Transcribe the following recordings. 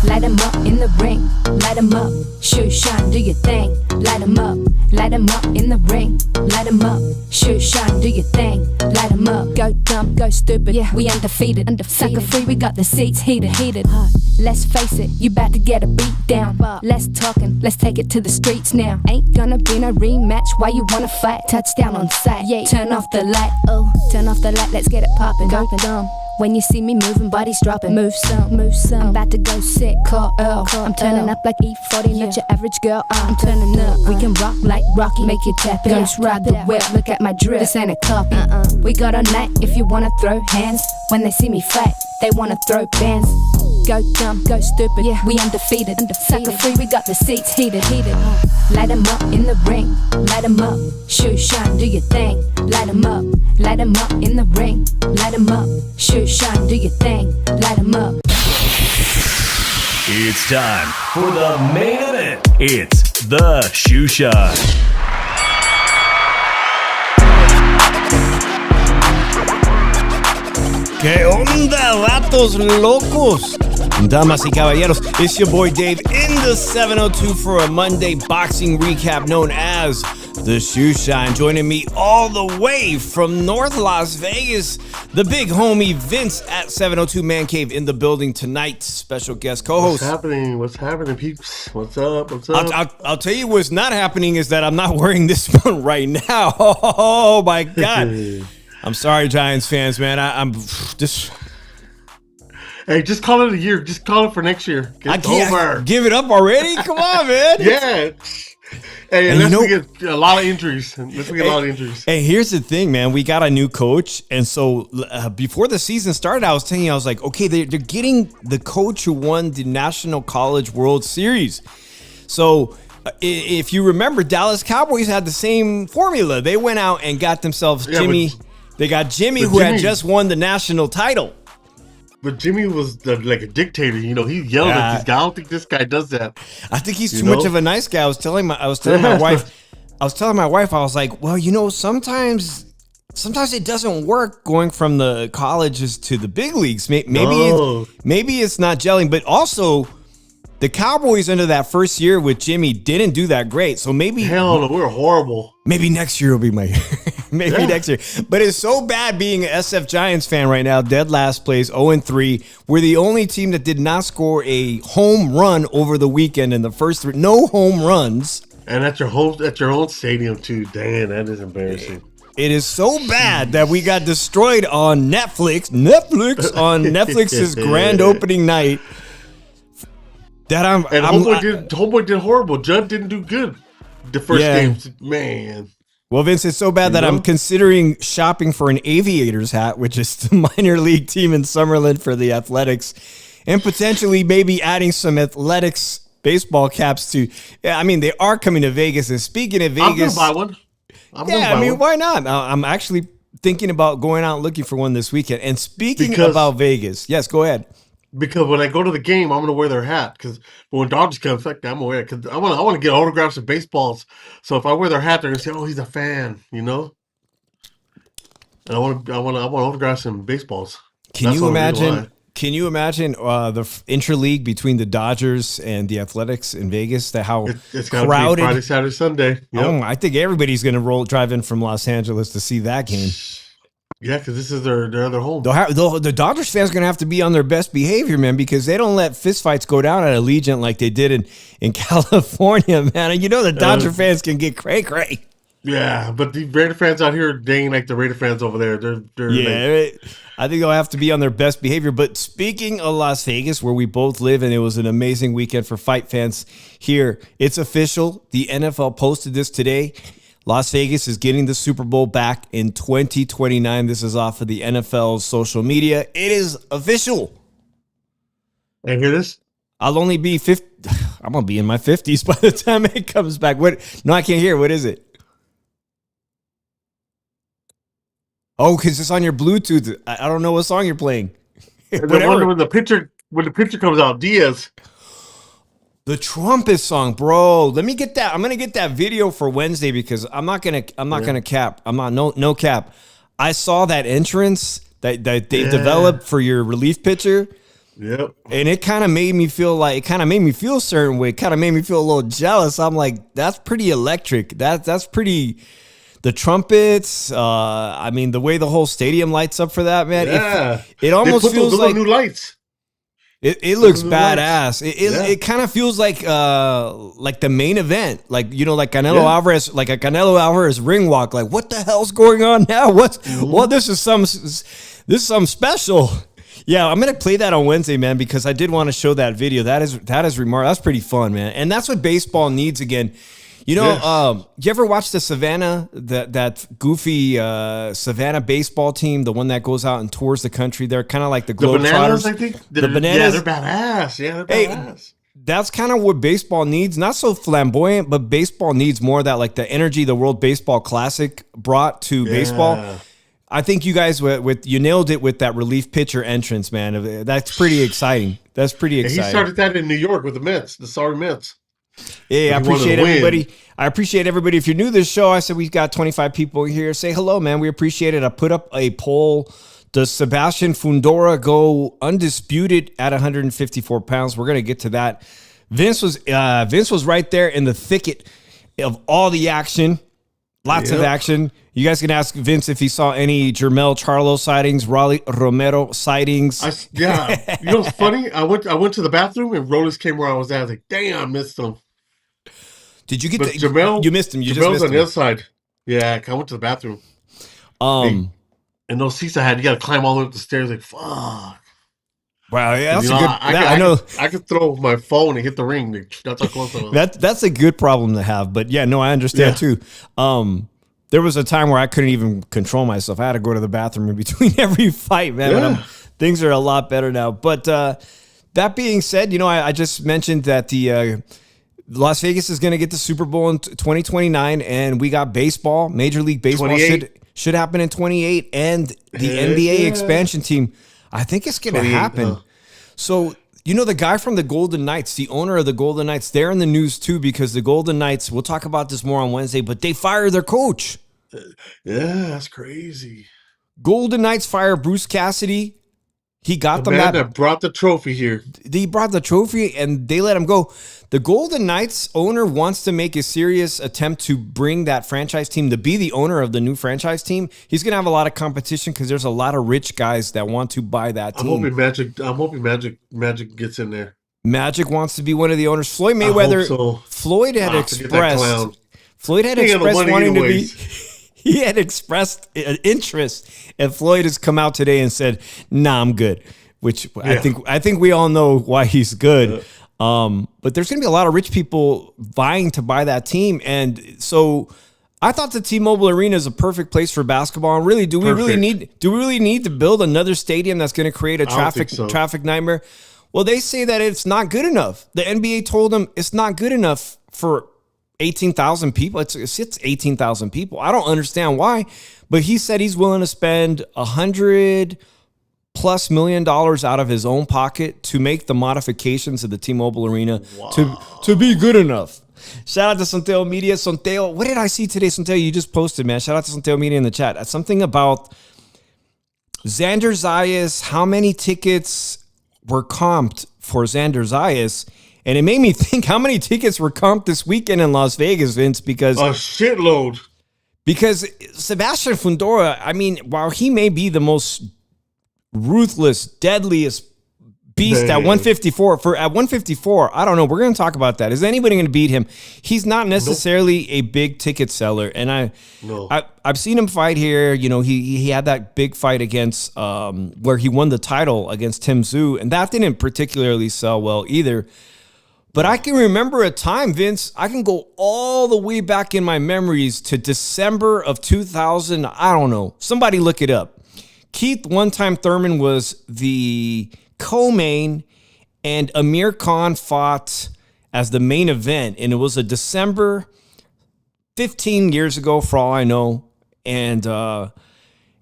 Light 'em up in the ring, light 'em up, shoot, shine, do your thing. Light 'em up in the ring, light 'em up, shoot, shine, do your thing. Light 'em up, go dumb, go stupid, yeah, we undefeated. Sucker free, we got the seats heated. Let's face it, you bout to get a beat down. Less talking, let's take it to the streets now. Ain't gonna be no rematch, why you wanna fight? Touchdown on sight, yeah, turn off the light, oh, turn off the light, let's get it poppin'. Go dumb. When you see me moving, bodies dropping. Move some. I'm about to go sick, call Earl. I'm turning up like E40, not your average girl. I'm turning up. We can rock like Rocky, make you tap it. Ghost ride the whip, look at my drip. This ain't a copy. We got all night if you wanna throw hands. When they see me fight, they wanna throw bands. Go dumb, go stupid, yeah, we undefeated. Sucker free, we got the seats heated. Light 'em up in the ring, light 'em up, shoot, shine, do your thing. Light 'em up in the ring, light 'em up, shoot, shine, do your thing. Light 'em up. It's time for the main event. It's the Shoe Shot. ¿Qué onda, vatos locos? Damas y caballeros, it's your boy Dave in the 702 for a Monday boxing recap known as the Shoe Shine. Joining me all the way from North Las Vegas, the big homie Vince at 702 Man Cave in the building tonight. Special guest co-host. What's happening, peeps? What's up? I'll tell you what's not happening is that I'm not wearing this one right now. Oh my God. I'm sorry, Giants fans, man. I'm just... Hey, just call it a year. Just call it for next year. I can't over. Give it up already. Come on, man. Yeah. Hey, unless we get a lot of injuries. Hey, here's the thing, man. We got a new coach, and so before the season started, I was like, okay, they're getting the coach who won the National College World Series. So if you remember, Dallas Cowboys had the same formula. They went out and got themselves Jimmy. They got Jimmy, who had just won the national title. But Jimmy was like a dictator, you know. He yelled at this guy. I don't think this guy does that. I think he's too much of a nice guy. I was telling my wife, I was like, well, you know, sometimes it doesn't work going from the colleges to the big leagues. Maybe it's not gelling, but also the Cowboys under that first year with Jimmy didn't do that great. So maybe hell no, we're horrible. Maybe next year will be my year. Next year. But it's so bad being an SF Giants fan right now. Dead last place, 0-3. We're the only team that did not score a home run over the weekend in the first three. No home runs. And at your own stadium too. Damn, that is embarrassing. It is so bad that we got destroyed on Netflix on Netflix's grand opening night. Homeboy did horrible. Judd didn't do good the first game. Man. Well, Vince, it's so bad that I'm considering shopping for an Aviators hat, which is the minor league team in Summerlin for the Athletics, and potentially maybe adding some Athletics baseball caps to. Yeah, I mean, they are coming to Vegas. And speaking of Vegas, I'm gonna buy one. Why not? I'm actually thinking about going out looking for one this weekend. And speaking about Vegas, yes, go ahead. Because when I go to the game, I'm gonna wear their hat. Because when Dodgers come, I'm gonna wear it. Because I want to get autographs of baseballs. So if I wear their hat, they're gonna say, "Oh, he's a fan," you know. And I want autographs and baseballs. Can you imagine the interleague between the Dodgers and the Athletics in Vegas? It's crowded. Friday, Saturday, Sunday. Yep. Oh, I think everybody's gonna drive in from Los Angeles to see that game. Yeah, because this is their other home. The Dodgers fans are going to have to be on their best behavior, man, because they don't let fistfights go down at Allegiant like they did in California, man. And you know the Dodger fans can get cray-cray. Yeah, but the Raider fans out here, they ain't like the Raider fans over there. I think they'll have to be on their best behavior. But speaking of Las Vegas, where we both live, and it was an amazing weekend for fight fans here, it's official. The NFL posted this today. Las Vegas is getting the Super Bowl back in 2029. This is off of the NFL's social media. It is official. And hear this? I'll only be 50. I'm going to be in my 50s by the time it comes back. No, I can't hear. What is it? Oh, because it's on your Bluetooth. I don't know what song you're playing. When the picture comes out, Diaz. The trumpet song, bro. Let me get that. I'm gonna get that video for Wednesday because I'm not gonna cap. No cap. I saw that entrance that they developed for your relief pitcher. Yep. And it kind of made me feel a certain way. It kind of made me feel a little jealous. I'm like, that's pretty electric. That's pretty. The trumpets. I mean, the way the whole stadium lights up for that, man. Yeah. It almost feels like new lights. It looks badass. It kind of feels like the main event, like like Canelo Alvarez, like a Canelo Alvarez ring walk. Like, what the hell's going on now? Well, this is something special. Yeah, I'm gonna play that on Wednesday, man, because I did want to show that video. That is remarkable. That's pretty fun, man, and that's what baseball needs again. You ever watch the Savannah, that goofy Savannah baseball team, the one that goes out and tours the country? They're kind of like the Globetrotters. I think. The Bananas. Yeah, they're badass. Yeah, they're badass. That's kind of what baseball needs. Not so flamboyant, but baseball needs more of that, like the energy the World Baseball Classic brought to baseball. I think you guys you nailed it with that relief pitcher entrance, man. That's pretty exciting. That's pretty exciting. He started that in New York with the Mets, the sorry Mets. Hey, I appreciate everybody. I appreciate everybody. If you're new to this show, I said we've got 25 people here. Say hello, man. We appreciate it. I put up a poll. Does Sebastian Fundora go undisputed at 154 pounds? We're going to get to that. Vince was right there in the thicket of all the action. Lots of action. You guys can ask Vince if he saw any Jermel Charlo sightings, Raleigh Romero sightings. You know what's funny? I went to the bathroom and Rollins came where I was at. I was like, damn, I missed him. Did you get Jermel? You missed him. You Jermel's just missed on him. the other side. Yeah, I went to the bathroom. And those seats I had, you got to climb all the way up the stairs. Like, fuck. Wow, yeah, that's a good. I know. I could throw my phone and hit the ring. That's how close I was. That's a good problem to have. But yeah, no, I understand too. There was a time where I couldn't even control myself. I had to go to the bathroom in between every fight, man. But things are a lot better now. But that being said, I just mentioned that the Las Vegas is going to get the Super Bowl in 2029, and we got baseball. Major League Baseball should happen in 28, and the NBA expansion team. I think it's going to happen. So, the guy from the Golden Knights, the owner of the Golden Knights, they're in the news too because the Golden Knights, we'll talk about this more on Wednesday, but they fired their coach. Yeah, that's crazy. Golden Knights fire Bruce Cassidy. He got the man that brought the trophy here. He brought the trophy and they let him go. The Golden Knights owner wants to make a serious attempt to bring that franchise team to be the owner of the new franchise team. He's going to have a lot of competition because there's a lot of rich guys that want to buy that team. I'm hoping Magic gets in there. Magic wants to be one of the owners. Floyd Mayweather. I hope so. Floyd had expressed wanting to be. He had expressed an interest, and Floyd has come out today and said, "Nah, I'm good." Which I think we all know why he's good. But there's going to be a lot of rich people vying to buy that team, and so I thought the T-Mobile Arena is a perfect place for basketball. And really, do we really need to build another stadium that's going to create a traffic nightmare? Well, they say that it's not good enough. The NBA told them it's not good enough for 18,000 people. It's 18,000 people. I don't understand why, but he said he's willing to spend $100+ million out of his own pocket to make the modifications of the T-Mobile Arena to be good enough. Shout out to Santiago Media. Santiago, what did I see today? Santiago, you just posted, man. Shout out to Santiago Media in the chat. Something about Xander Zayas. How many tickets were comped for Xander Zayas? And it made me think, how many tickets were comped this weekend in Las Vegas, Vince? Because a shitload. Because Sebastian Fundora, I mean, while he may be the most ruthless, deadliest beast at 154, I don't know. We're going to talk about that. Is anybody going to beat him? He's not necessarily a big ticket seller, and I've seen him fight here. He had that big fight against where he won the title against Tim Tszyu, and that didn't particularly sell well either. But I can remember a time, Vince, I can go all the way back in my memories to December of 2000. I don't know. Somebody look it up. Keith One-Time Thurman was the co-main, and Amir Khan fought as the main event. And it was a December 15 years ago, for all I know. And I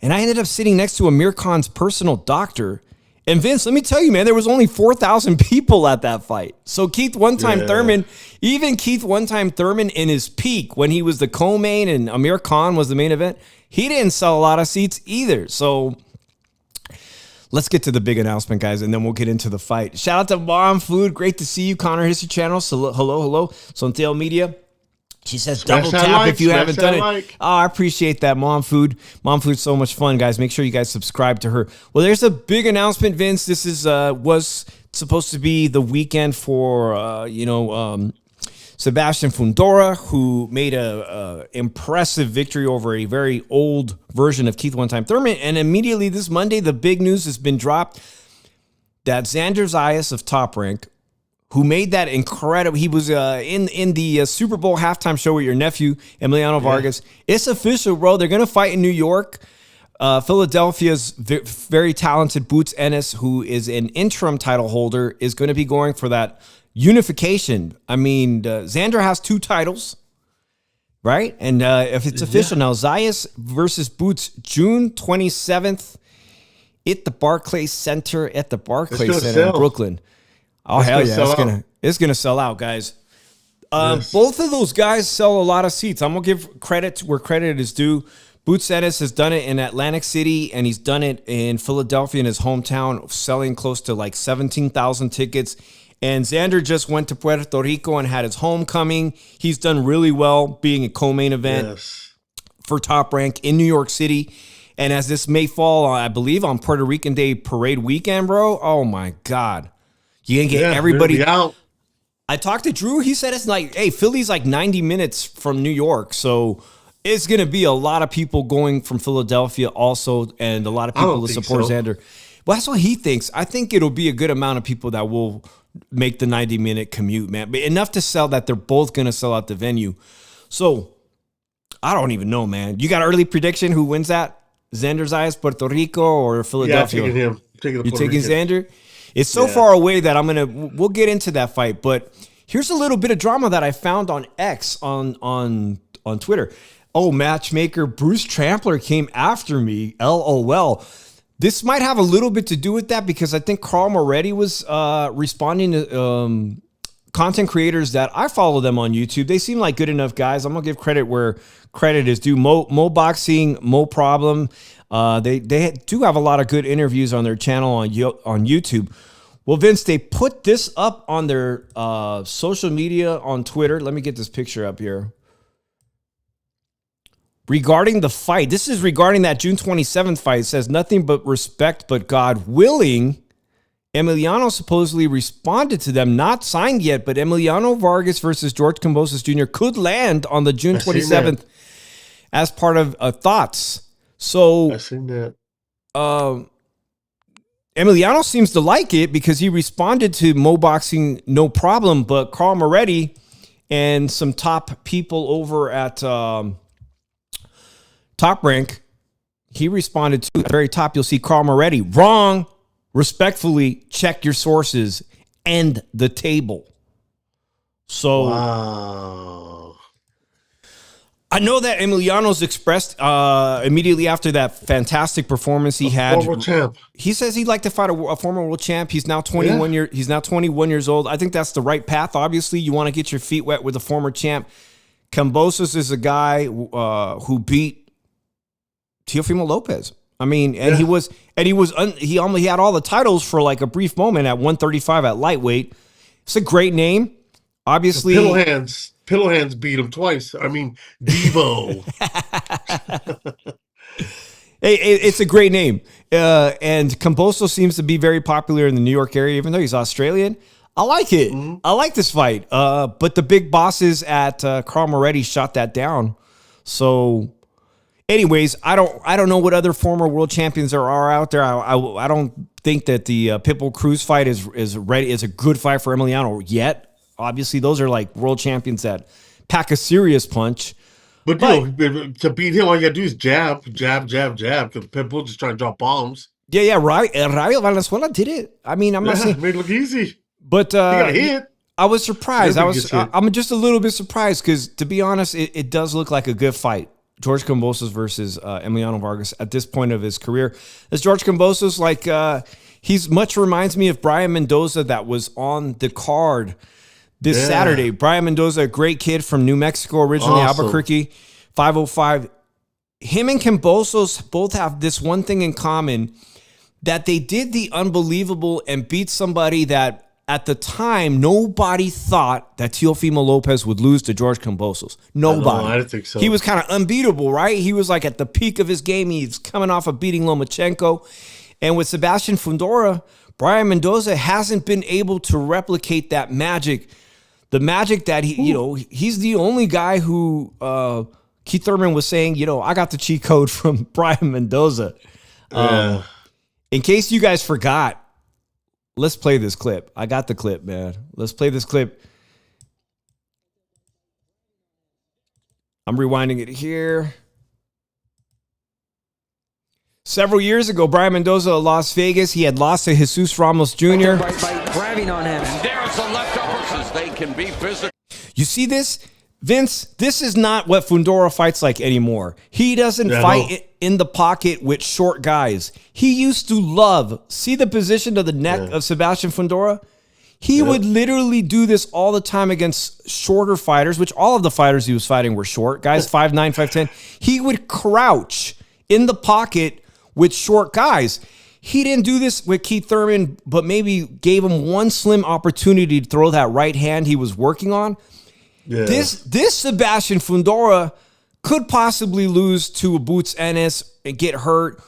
ended up sitting next to Amir Khan's personal doctor. And Vince, let me tell you, man, there was only 4,000 people at that fight. So Keith One-Time Thurman, even Keith One-Time Thurman in his peak, when he was the co-main and Amir Khan was the main event, he didn't sell a lot of seats either. So let's get to the big announcement, guys, and then we'll get into the fight. Shout out to Mom Food. Great to see you. Connor History Channel. So, hello. Sonteo Media. She says double tap if you haven't done it. Oh, I appreciate that, Mom Food. Mom Food's so much fun, guys. Make sure you guys subscribe to her. Well, there's a big announcement, Vince. This is was supposed to be the weekend for Sebastian Fundora, who made a impressive victory over a very old version of Keith One Time Thurman. And immediately this Monday, the big news has been dropped that Xander Zayas of Top Rank, who made that incredible, he was in the Super Bowl halftime show with your nephew, Emiliano Vargas. It's official, bro. They're going to fight in New York. Philadelphia's very talented Boots Ennis, who is an interim title holder, is going to be going for that unification. I mean, Xander has 2 titles, right? And if it's official now, Zayas versus Boots, June 27th at the Barclays Center in Brooklyn. Oh, hell yeah. It's gonna sell out, guys. Both of those guys sell a lot of seats. I'm going to give credit where credit is due. Boots Ennis has done it in Atlantic City, and he's done it in Philadelphia, in his hometown, selling close to like 17,000 tickets. And Xander just went to Puerto Rico and had his homecoming. He's done really well being a co-main event for Top Rank in New York City. And as this may fall, I believe, on Puerto Rican Day parade weekend, bro, oh my God. You can get everybody out. I talked to Drew. He said it's like, hey, Philly's like 90 minutes from New York. So it's going to be a lot of people going from Philadelphia also, and a lot of people to support Xander. Well, that's what he thinks. I think it'll be a good amount of people that will make the 90-minute commute, man. But enough to sell that they're both going to sell out the venue. So I don't even know, man. You got an early prediction who wins that? Xander Zayas, Puerto Rico, or Philadelphia? Yeah, taking him. You're taking Xander? It's so far away that we'll get into that fight. But here's a little bit of drama that I found on X on Twitter. Oh, matchmaker Bruce Trampler came after me. LOL. This might have a little bit to do with that, because I think Carl Moretti was responding to content creators that I follow them on YouTube. They seem like good enough guys. I'm going to give credit where credit is due. Mo Boxing, Mo Problem. They do have a lot of good interviews on their channel on YouTube. Well, Vince, they put this up on their social media on Twitter. Let me get this picture up here. Regarding the fight, this is regarding that June 27th fight. It says, nothing but respect, but God willing. Emiliano supposedly responded to them, not signed yet, but Emiliano Vargas versus George Kambosos Jr. could land on the June 27th as part of thoughts. So I seen that. Emiliano seems to like it because he responded to Mo Boxing, no problem, but Carl Moretti and some top people over at Top Rank, he responded to at the very top. You'll see Carl Moretti. Wrong. Respectfully, check your sources. End the table. So wow. I know that Emiliano's expressed immediately after that fantastic performance he had. Former champ. He says he'd like to fight a former world champ. He's now 21 He's now 21 years old. I think that's the right path. Obviously, you want to get your feet wet with a former champ. Kambosos is a guy who beat Teofimo Lopez. I mean, he had all the titles for like a brief moment at 135 at lightweight. It's a great name. Obviously, Pillow Hands beat him twice. I mean, Devo. It's a great name. And Kambosos seems to be very popular in the New York area, even though he's Australian. I like it. Mm-hmm. I like this fight. But the big bosses at Carl Moretti shot that down. So anyways, I don't know what other former world champions there are out there. I don't think that the Pitbull Cruz fight is ready. Is a good fight for Emiliano yet. Obviously, those are like world champions that pack a serious punch. But you know, to beat him, all you gotta do is jab. Because Pitbull just trying to drop bombs. Yeah, right. Rayo Valenzuela did it. I mean, I'm not saying made it look easy. But he got hit. I was surprised. I'm just a little bit surprised because, to be honest, it does look like a good fight. George Kambosos versus Emiliano Vargas at this point of his career. As George Kambosos, he's much reminds me of Brian Mendoza that was on the card this Saturday. Brian Mendoza, a great kid from New Mexico, originally Albuquerque, 505. Him and Kambosos both have this one thing in common. that they did the unbelievable and beat somebody that at the time nobody thought that Teofimo Lopez would lose to George Kambosos. Nobody. I didn't think so. He was kind of unbeatable, right? He was like at the peak of his game. He's coming off of beating Lomachenko. And with Sebastian Fundora, Brian Mendoza hasn't been able to replicate that magic. The magic that he's the only guy who Keith Thurman was saying, I got the cheat code from Brian Mendoza. In case you guys forgot, let's play this clip. I got the clip, man. Let's play this clip. I'm rewinding it here. Several years ago, Brian Mendoza of Las Vegas, he had lost to Jesus Ramos Jr. By grabbing on him. And there's a left uppercut. They can be physical. You see this? Vince, this is not what Fundora fights like anymore. He doesn't fight in the pocket with short guys. He used to see the position of the neck of Sebastian Fundora? He would literally do this all the time against shorter fighters, which all of the fighters he was fighting were short. Guys 5'9", 5'10". He would crouch in the pocket with short guys. He didn't do this with Keith Thurman, but maybe gave him one slim opportunity to throw that right hand he was working on. Yeah. This Sebastian Fundora could possibly lose to a Boots Ennis and get hurt.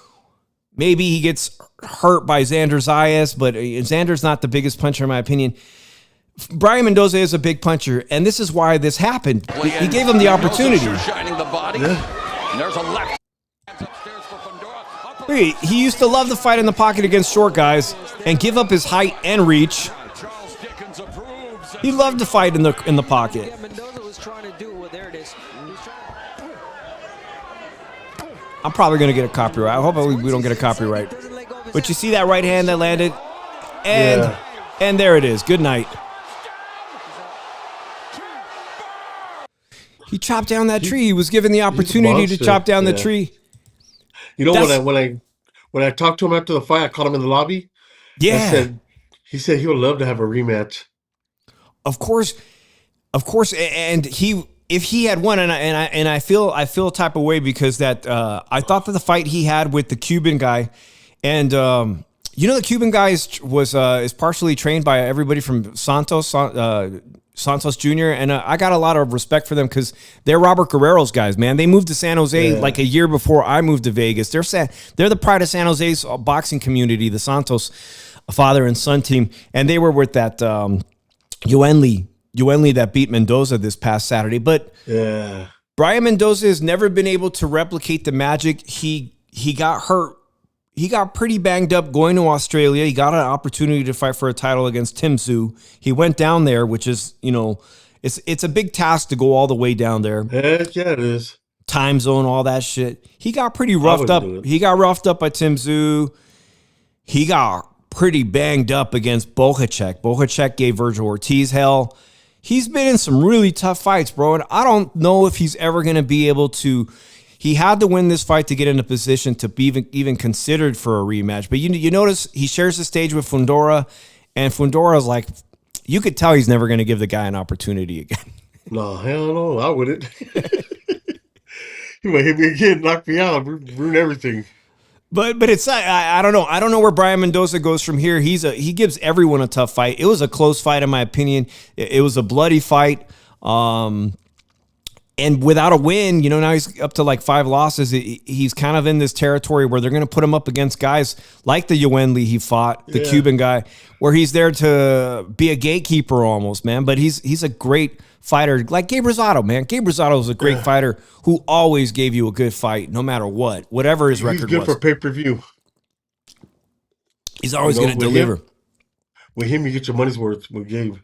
Maybe he gets hurt by Xander Zayas, but Xander's not the biggest puncher in my opinion. Brian Mendoza is a big puncher, and this is why this happened. He gave him the opportunity. Shining the body. And there's a left. He used to love the fight in the pocket against short guys and give up his height and reach. He loved to fight in the pocket. I'm probably going to get a copyright. I hope we don't get a copyright. But you see that right hand that landed? And there it is. Good night. He chopped down that tree. He was given the opportunity to chop down the tree. You know, when I talked to him after the fight, I called him in the lobby. Yeah. He said he would love to have a rematch. Of course, and if he had won, and I feel a type of way because that I thought that the fight he had with the Cuban guy, and the Cuban guy is partially trained by everybody from Santos Jr. and I got a lot of respect for them because they're Robert Guerrero's guys, man. They moved to San Jose like a year before I moved to Vegas. They're the pride of San Jose's boxing community, the Santos father and son team, and they were with that Uenli that beat Mendoza this past Saturday. But Brian Mendoza has never been able to replicate the magic. He got hurt. He got pretty banged up going to Australia. He got an opportunity to fight for a title against Tim Tszyu. He went down there, which is, it's a big task to go all the way down there. Heck yeah, it is. Time zone, all that shit. He got pretty roughed up. He got roughed up by Tim Tszyu. He got pretty banged up against Bohacek. Bohacek gave Virgil Ortiz hell. He's been in some really tough fights, bro. And I don't know if he's ever going to be able to. He had to win this fight to get in a position to be even considered for a rematch. But you notice he shares the stage with Fundora, and Fundora's like, you could tell he's never going to give the guy an opportunity again. No, hell no, I wouldn't. He might hit me again, knock me out, ruin everything. But it's I don't know. I don't know where Brian Mendoza goes from here. He gives everyone a tough fight. It was a close fight in my opinion. It was a bloody fight. And without a win, now he's up to like 5 losses. He's kind of in this territory where they're going to put him up against guys like the Uenli he fought, the Cuban guy, where he's there to be a gatekeeper almost, man. But he's a great fighter, like Gabe Rosado, man. Gabe Rosado was a great fighter who always gave you a good fight, no matter whatever his record was. He's good for pay-per-view. He's always going to deliver. With him, you get your money's worth with Gabe.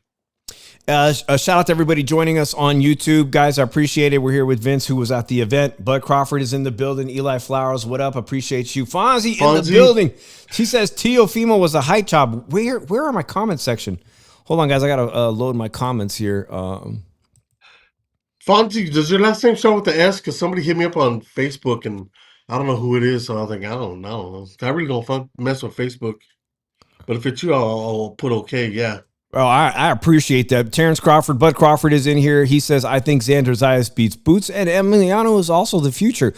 A shout out to everybody joining us on YouTube. Guys, I appreciate it. We're here with Vince, who was at the event. Bud Crawford is in the building. Eli Flowers, what up? Appreciate you. Fonzie in the building. She says Teofimo was a height job. Where are my comment section? Hold on, guys. I got to load my comments here. Fonzie, does your last name start with the S? Because somebody hit me up on Facebook, and I don't know who it is, so I think, I don't know. I really don't mess with Facebook. But if it's you, I'll put okay, yeah. Oh, I appreciate that. Terrence Crawford, Bud Crawford is in here. He says, I think Xander Zayas beats Boots, and Emiliano is also the future.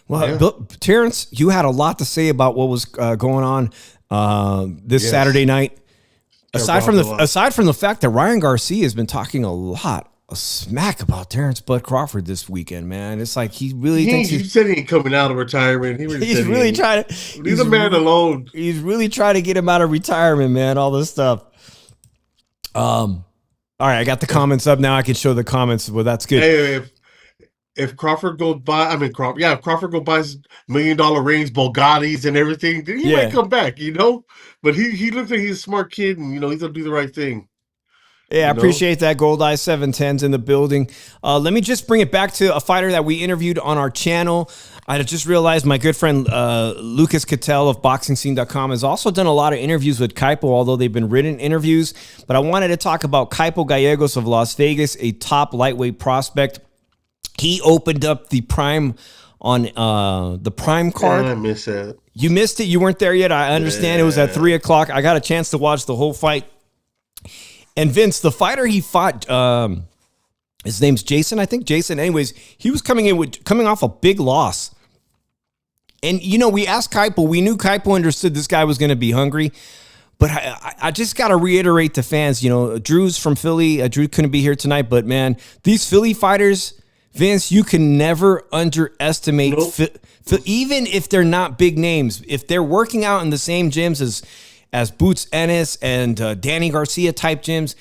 Well, Terrence, you had a lot to say about what was going on this Saturday night. Aside from the fact that Ryan Garcia has been talking a lot of smack about Terrence Bud Crawford this weekend, man. It's like he really thinks he said he ain't coming out of retirement. He's really trying to leave the man alone. He's really trying to get him out of retirement, man. All this stuff. All right, I got the comments up now. I can show the comments. Well, that's good. Hey, if Crawford goes by, if Crawford goes buys $1 million rings, Bugattis, and everything, then he might come back, you know. But he looks like he's a smart kid, and he's gonna do the right thing. Yeah, I appreciate that. Gold Eye 710's in the building. Let me just bring it back to a fighter that we interviewed on our channel. I just realized my good friend Lucas Cattell of BoxingScene.com has also done a lot of interviews with Kypo, although they've been written interviews. But I wanted to talk about Kypo Gyos of Las Vegas, a top lightweight prospect. He opened up the Prime on the Prime card. I missed that. You missed it? You weren't there yet? I understand. It was at 3 o'clock. I got a chance to watch the whole fight. And Vince, the fighter he fought, his name's Jason, I think. Jason. Anyways, he was coming off a big loss. And, we asked Kypo. We knew Kypo understood this guy was going to be hungry. But I just got to reiterate to fans, Drew's from Philly. Drew couldn't be here tonight. But, man, these Philly fighters, Vince, you can never underestimate, even if they're not big names. If they're working out in the same gyms as Boots Ennis and Danny Garcia type gyms,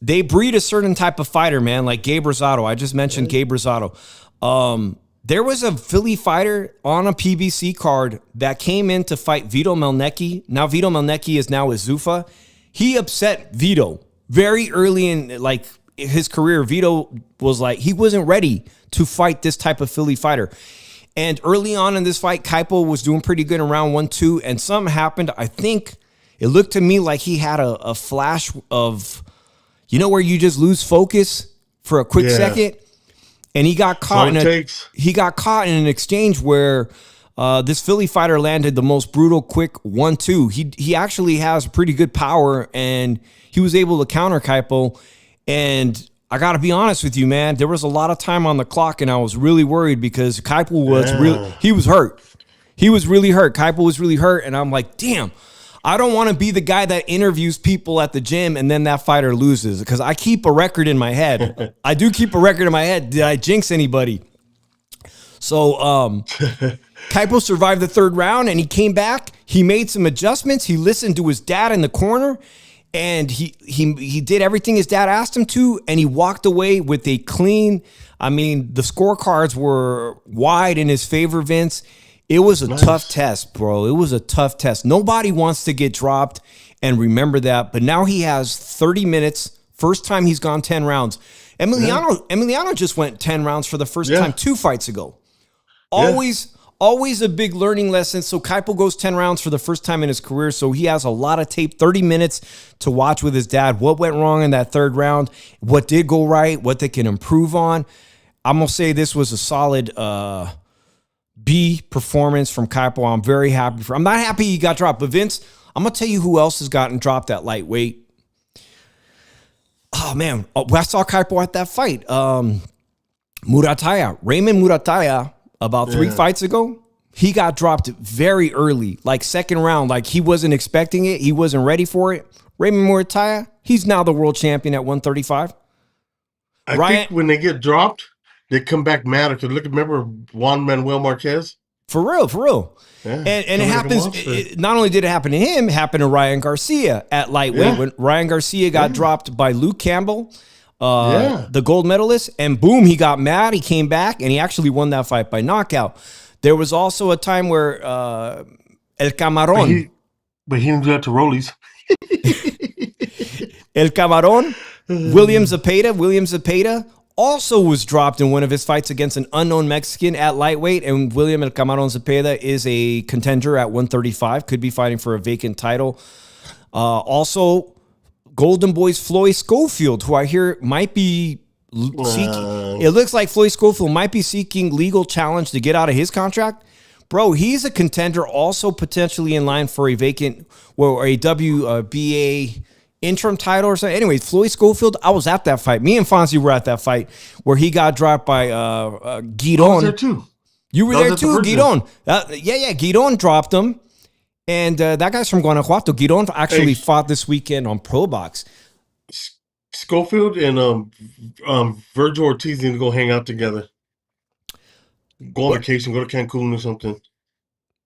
they breed a certain type of fighter, man, like Gabe Rosado. I just mentioned Gabe Rosado. There was a Philly fighter on a PBC card that came in to fight Vito Melnecki. Now Vito Melnecki is now with Zuffa. He upset Vito very early in his career. Vito was he wasn't ready to fight this type of Philly fighter. And early on in this fight, Kypo was doing pretty good in round 1-2, and something happened. I think it looked to me like he had a flash of, where you just lose focus for a quick second, and he got caught in an exchange where this Philly fighter landed the most brutal, quick 1-2. He actually has pretty good power, and he was able to counter Kypo. And I got to be honest with you, man. There was a lot of time on the clock, and I was really worried because Kypo was he was hurt. He was really hurt. Kypo was really hurt, and I'm like, damn, I don't want to be the guy that interviews people at the gym and then that fighter loses, because I keep a record in my head. I do keep a record in my head. Did I jinx anybody? So Kypo survived the third round, and he came back. He made some adjustments. He listened to his dad in the corner. And he did everything his dad asked him to, and he walked away with a clean. I mean, the scorecards were wide in his favor, Vince. It was a tough test, bro. It was a tough test. Nobody wants to get dropped, and remember that. But now he has 30 minutes. First time he's gone 10 rounds. Emiliano just went 10 rounds for the first time 2 fights ago. Always a big learning lesson. So Kypo goes 10 rounds for the first time in his career. So he has a lot of tape, 30 minutes to watch with his dad. What went wrong in that third round? What did go right? What they can improve on? I'm going to say this was a solid B performance from Kypo. I'm very happy I'm not happy he got dropped. But Vince, I'm going to tell you who else has gotten dropped at lightweight. Oh, man. I saw Kypo at that fight. Raymond Murataya. About 3 fights ago, he got dropped very early, like second round. Like he wasn't expecting it. He wasn't ready for it. Raymond Murataya, he's now the world champion at 135. I think when they get dropped, they come back mad. Because remember Juan Manuel Marquez? For real. Yeah, and it happens. Not only did it happen to him, it happened to Ryan Garcia at lightweight. When Ryan Garcia got dropped by Luke Campbell, the gold medalist, and boom, he got mad. He came back, and he actually won that fight by knockout. There was also a time where El Camarón. But he didn't do that to Rollies. El Camarón, William Zepeda also was dropped in one of his fights against an unknown Mexican at lightweight, and William El Camarón Zepeda is a contender at 135, could be fighting for a vacant title. Also, Golden Boy's Floyd Schofield, who I hear might be seeking. It looks like Floyd Schofield might be seeking legal challenge to get out of his contract. Bro, he's a contender, also potentially in line for a vacant or a WBA interim title or something. Anyway, Floyd Schofield, I was at that fight. Me and Fonzie were at that fight where he got dropped by Guidon. I was there too. You were there too, Guidon. Guidon dropped him. And that guy's from Guanajuato. Giron actually fought this weekend on Pro Box. Schofield and Virgil Ortiz need to go hang out together. Go on vacation, go to Cancun or something.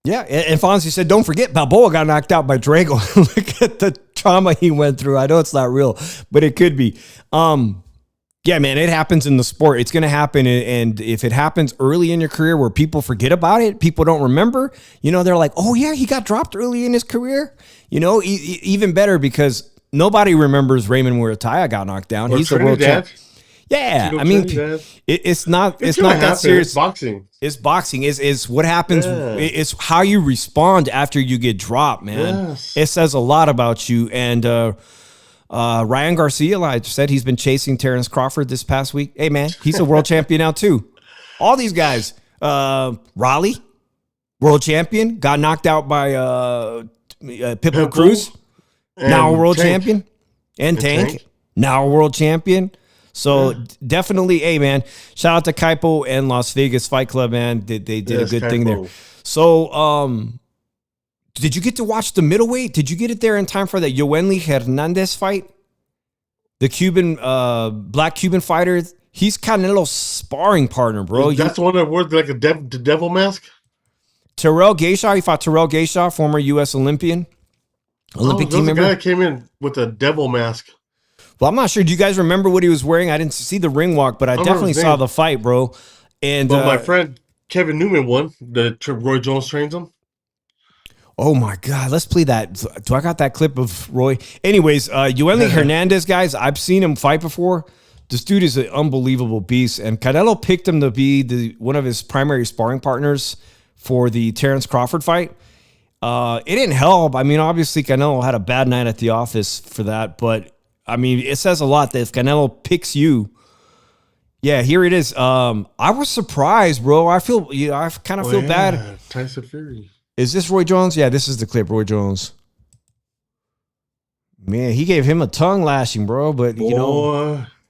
Yeah, and Fonzie said, don't forget, Balboa got knocked out by Drago. Look at the trauma he went through. I know it's not real, but it could be. Yeah, man, it happens in the sport. It's going to happen, and if it happens early in your career where people forget about it, people don't remember, they're like, oh, yeah, he got dropped early in his career. Even better because nobody remembers Raymond Murataya got knocked down. Or He's the world champ. Yeah, I mean, it's not that serious. It's boxing. It's boxing. Is what happens. Yeah. It's how you respond after you get dropped, man. Yes. It says a lot about you. And Ryan Garcia, like I said, he's been chasing Terrence Crawford this past week. Hey, man, he's a world champion now too. All these guys. Raleigh, world champion, got knocked out by Pitbull Cruz. Now a world champion. And Tank. Now a world champion. So definitely, hey, man, shout out to Kypo and Las Vegas Fight Club, man. They did a good thing there. So did you get to watch the middleweight? Did you get it there in time for the Yoenli Hernandez fight? The Cuban, black Cuban fighter. He's Canelo's sparring partner, bro. That's the one that wore like the devil mask? Terrell Gayshaw. He fought Terrell Gayshaw, former U.S. Olympic team member. The guy that came in with a devil mask. Well, I'm not sure. Do you guys remember what he was wearing? I didn't see the ring walk, but I definitely saw the fight, bro. And my friend Kevin Newman won. Roy Jones trains him. Oh my God, let's play that. Do I got that clip of Roy? Anyways, Yoenli Hernandez, guys, I've seen him fight before. This dude is an unbelievable beast, and Canelo picked him to be one of his primary sparring partners for the Terrence Crawford fight. It didn't help. I mean, obviously Canelo had a bad night at the office for that, but I mean, it says a lot that if Canelo picks you, yeah, here it is. I was surprised, bro. I kind of feel bad. Tyson Fury. Is this Roy Jones? Yeah, this is the clip, Roy Jones. Man, he gave him a tongue lashing, bro. But,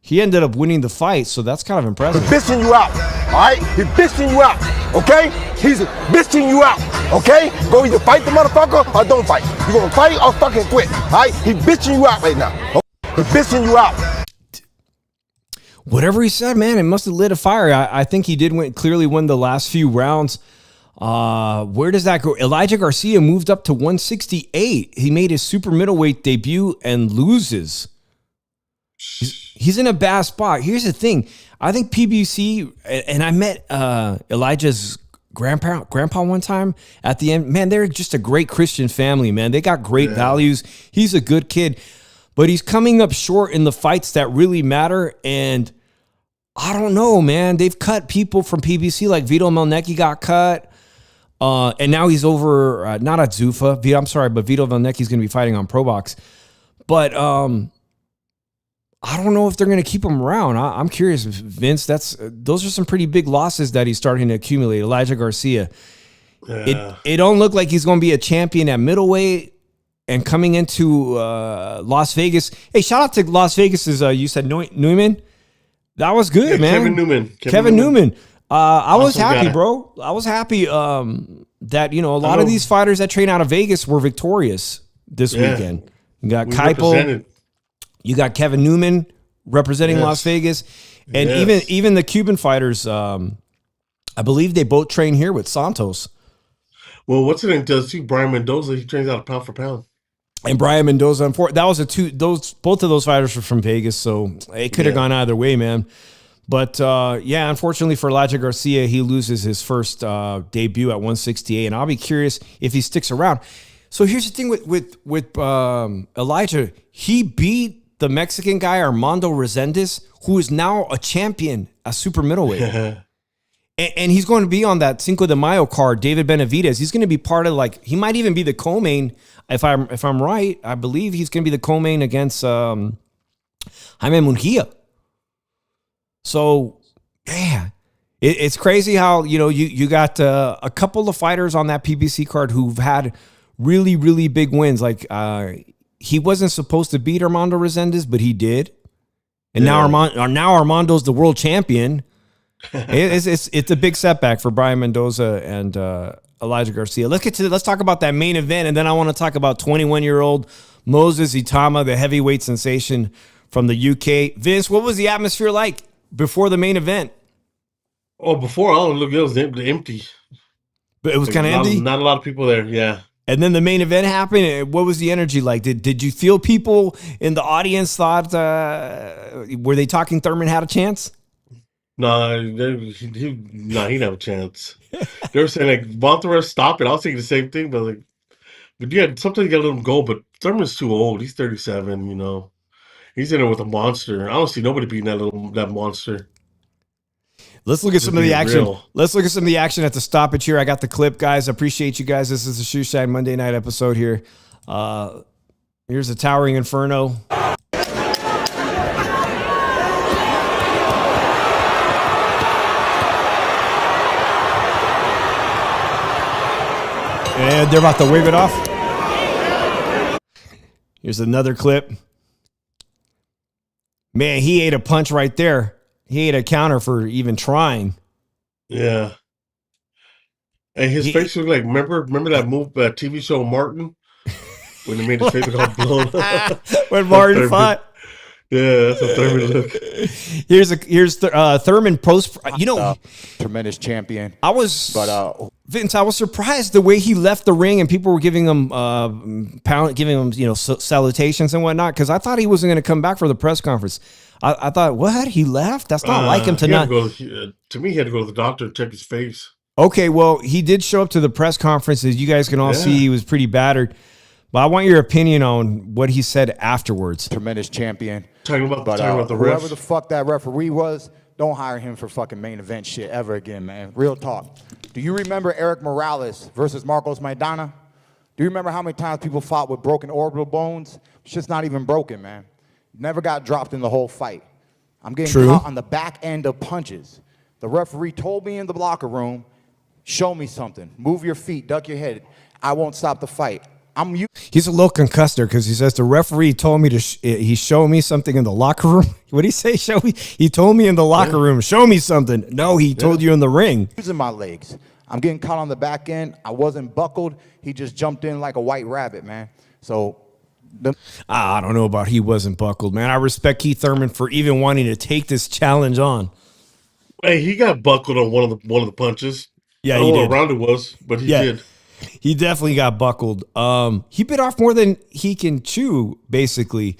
he ended up winning the fight, so that's kind of impressive. He's bitching you out, all right? He's bitching you out, okay? He's bitching you out, okay? Go either fight the motherfucker or don't fight. You gonna fight or fucking quit, all right? He's bitching you out right now. He's bitching you out. Whatever he said, man, it must have lit a fire. I think he did clearly win the last few rounds. Where does that go? Elijah Garcia moved up to 168. He made his super middleweight debut and loses. He's in a bad spot. Here's the thing. I think PBC, and I met Elijah's grandpa one time at the end. Man, they're just a great Christian family, man. They got great values. He's a good kid. But he's coming up short in the fights that really matter. And I don't know, man. They've cut people from PBC, like Vito Melnecki got cut. And now he's over, not at Zuffa. I'm sorry, but Vito Melnecki's going to be fighting on Pro Box. But I don't know if they're going to keep him around. I'm curious, Vince. Those are some pretty big losses that he's starting to accumulate. Elijah Garcia. Yeah. It don't look like he's going to be a champion at middleweight. And coming into Las Vegas. Hey, shout out to Las Vegas's, you said Newman? That was good, man. Kevin Newman. I was happy, bro. I was happy that, a lot of these fighters that train out of Vegas were victorious this weekend. You got Kypo. You got Kevin Newman representing Las Vegas. And even the Cuban fighters, I believe they both train here with Santos. Well, what's it name does too? Brian Mendoza, he trains out pound for pound. And Brian Mendoza, that was both of those fighters were from Vegas, so it could have gone either way, man. But unfortunately for Elijah Garcia, he loses his first debut at 168, and I'll be curious if he sticks around. So here's the thing with Elijah, he beat the Mexican guy Armando Resendez, who is now a champion at super middleweight. And he's going to be on that Cinco de Mayo card, David Benavidez. He's going to be part of he might even be the co-main. If I'm right, I believe he's going to be the co-main against Jaime Munguia. So, yeah, it's crazy how, you got a couple of fighters on that PBC card who've had really, really big wins. Like, he wasn't supposed to beat Armando Resendez, but he did. And now Armando's the world champion. It's a big setback for Brian Mendoza and Elijah Garcia. Let's talk about that main event, and then I want to talk about 21-year-old Moses Itauma, the heavyweight sensation from the UK. Vince, what was the atmosphere like before the main event? Oh, before all it was empty. But it was kind of empty? Not a lot of people there, yeah. And then the main event happened. What was the energy like? Did you feel people in the audience thought, were they talking Thurman had a chance? No, he didn't have a chance. They were saying, like, Monterey, stop it. I was thinking the same thing, but yeah, sometimes you gotta let him go. But Thurman's too old. He's 37, you know. He's in there with a monster. I don't see nobody beating that monster. Let's look at some of the action. Let's look at some of the action at the stoppage here. I got the clip, guys. I appreciate you guys. This is the Shoe Shine Monday night episode here. Here's the Towering Inferno. And they're about to wave it off. Here's another clip. Man, he ate a punch right there. He ate a counter for even trying. Yeah. And his face was like, remember that TV show Martin? When he made his face all blown. When Martin fought. Yeah, that's a Thurman look. Here's Thurman post. Tremendous champion. Vince, I was surprised the way he left the ring and people were giving him salutations and whatnot, because I thought he wasn't going to come back for the press conference. I thought, what? He left? That's not like him to not. To me, he had to go to the doctor and check his face. Okay, well, he did show up to the press conference. As you guys can all see, he was pretty battered. But I want your opinion on what he said afterwards. Tremendous champion. Talking about the ref. Whoever the fuck that referee was, don't hire him for fucking main event shit ever again, man. Real talk. Do you remember Eric Morales versus Marcos Maidana? Do you remember how many times people fought with broken orbital bones? It's just not even broken, man. Never got dropped in the whole fight. I'm getting caught on the back end of punches. The referee told me in the locker room, show me something. Move your feet, duck your head. I won't stop the fight. He's a little concussed because he says the referee told me he showed me something in the locker room. What did he say? Show me. He told me in the locker room, show me something. No, he told you in the ring. Using my legs. I'm getting caught on the back end. I wasn't buckled. He just jumped in like a white rabbit, man. So I don't know about he wasn't buckled, man. I respect Keith Thurman for even wanting to take this challenge on. Hey, he got buckled on one of the punches. Yeah, I don't know what round it was, but he did. He definitely got buckled. He bit off more than he can chew, basically.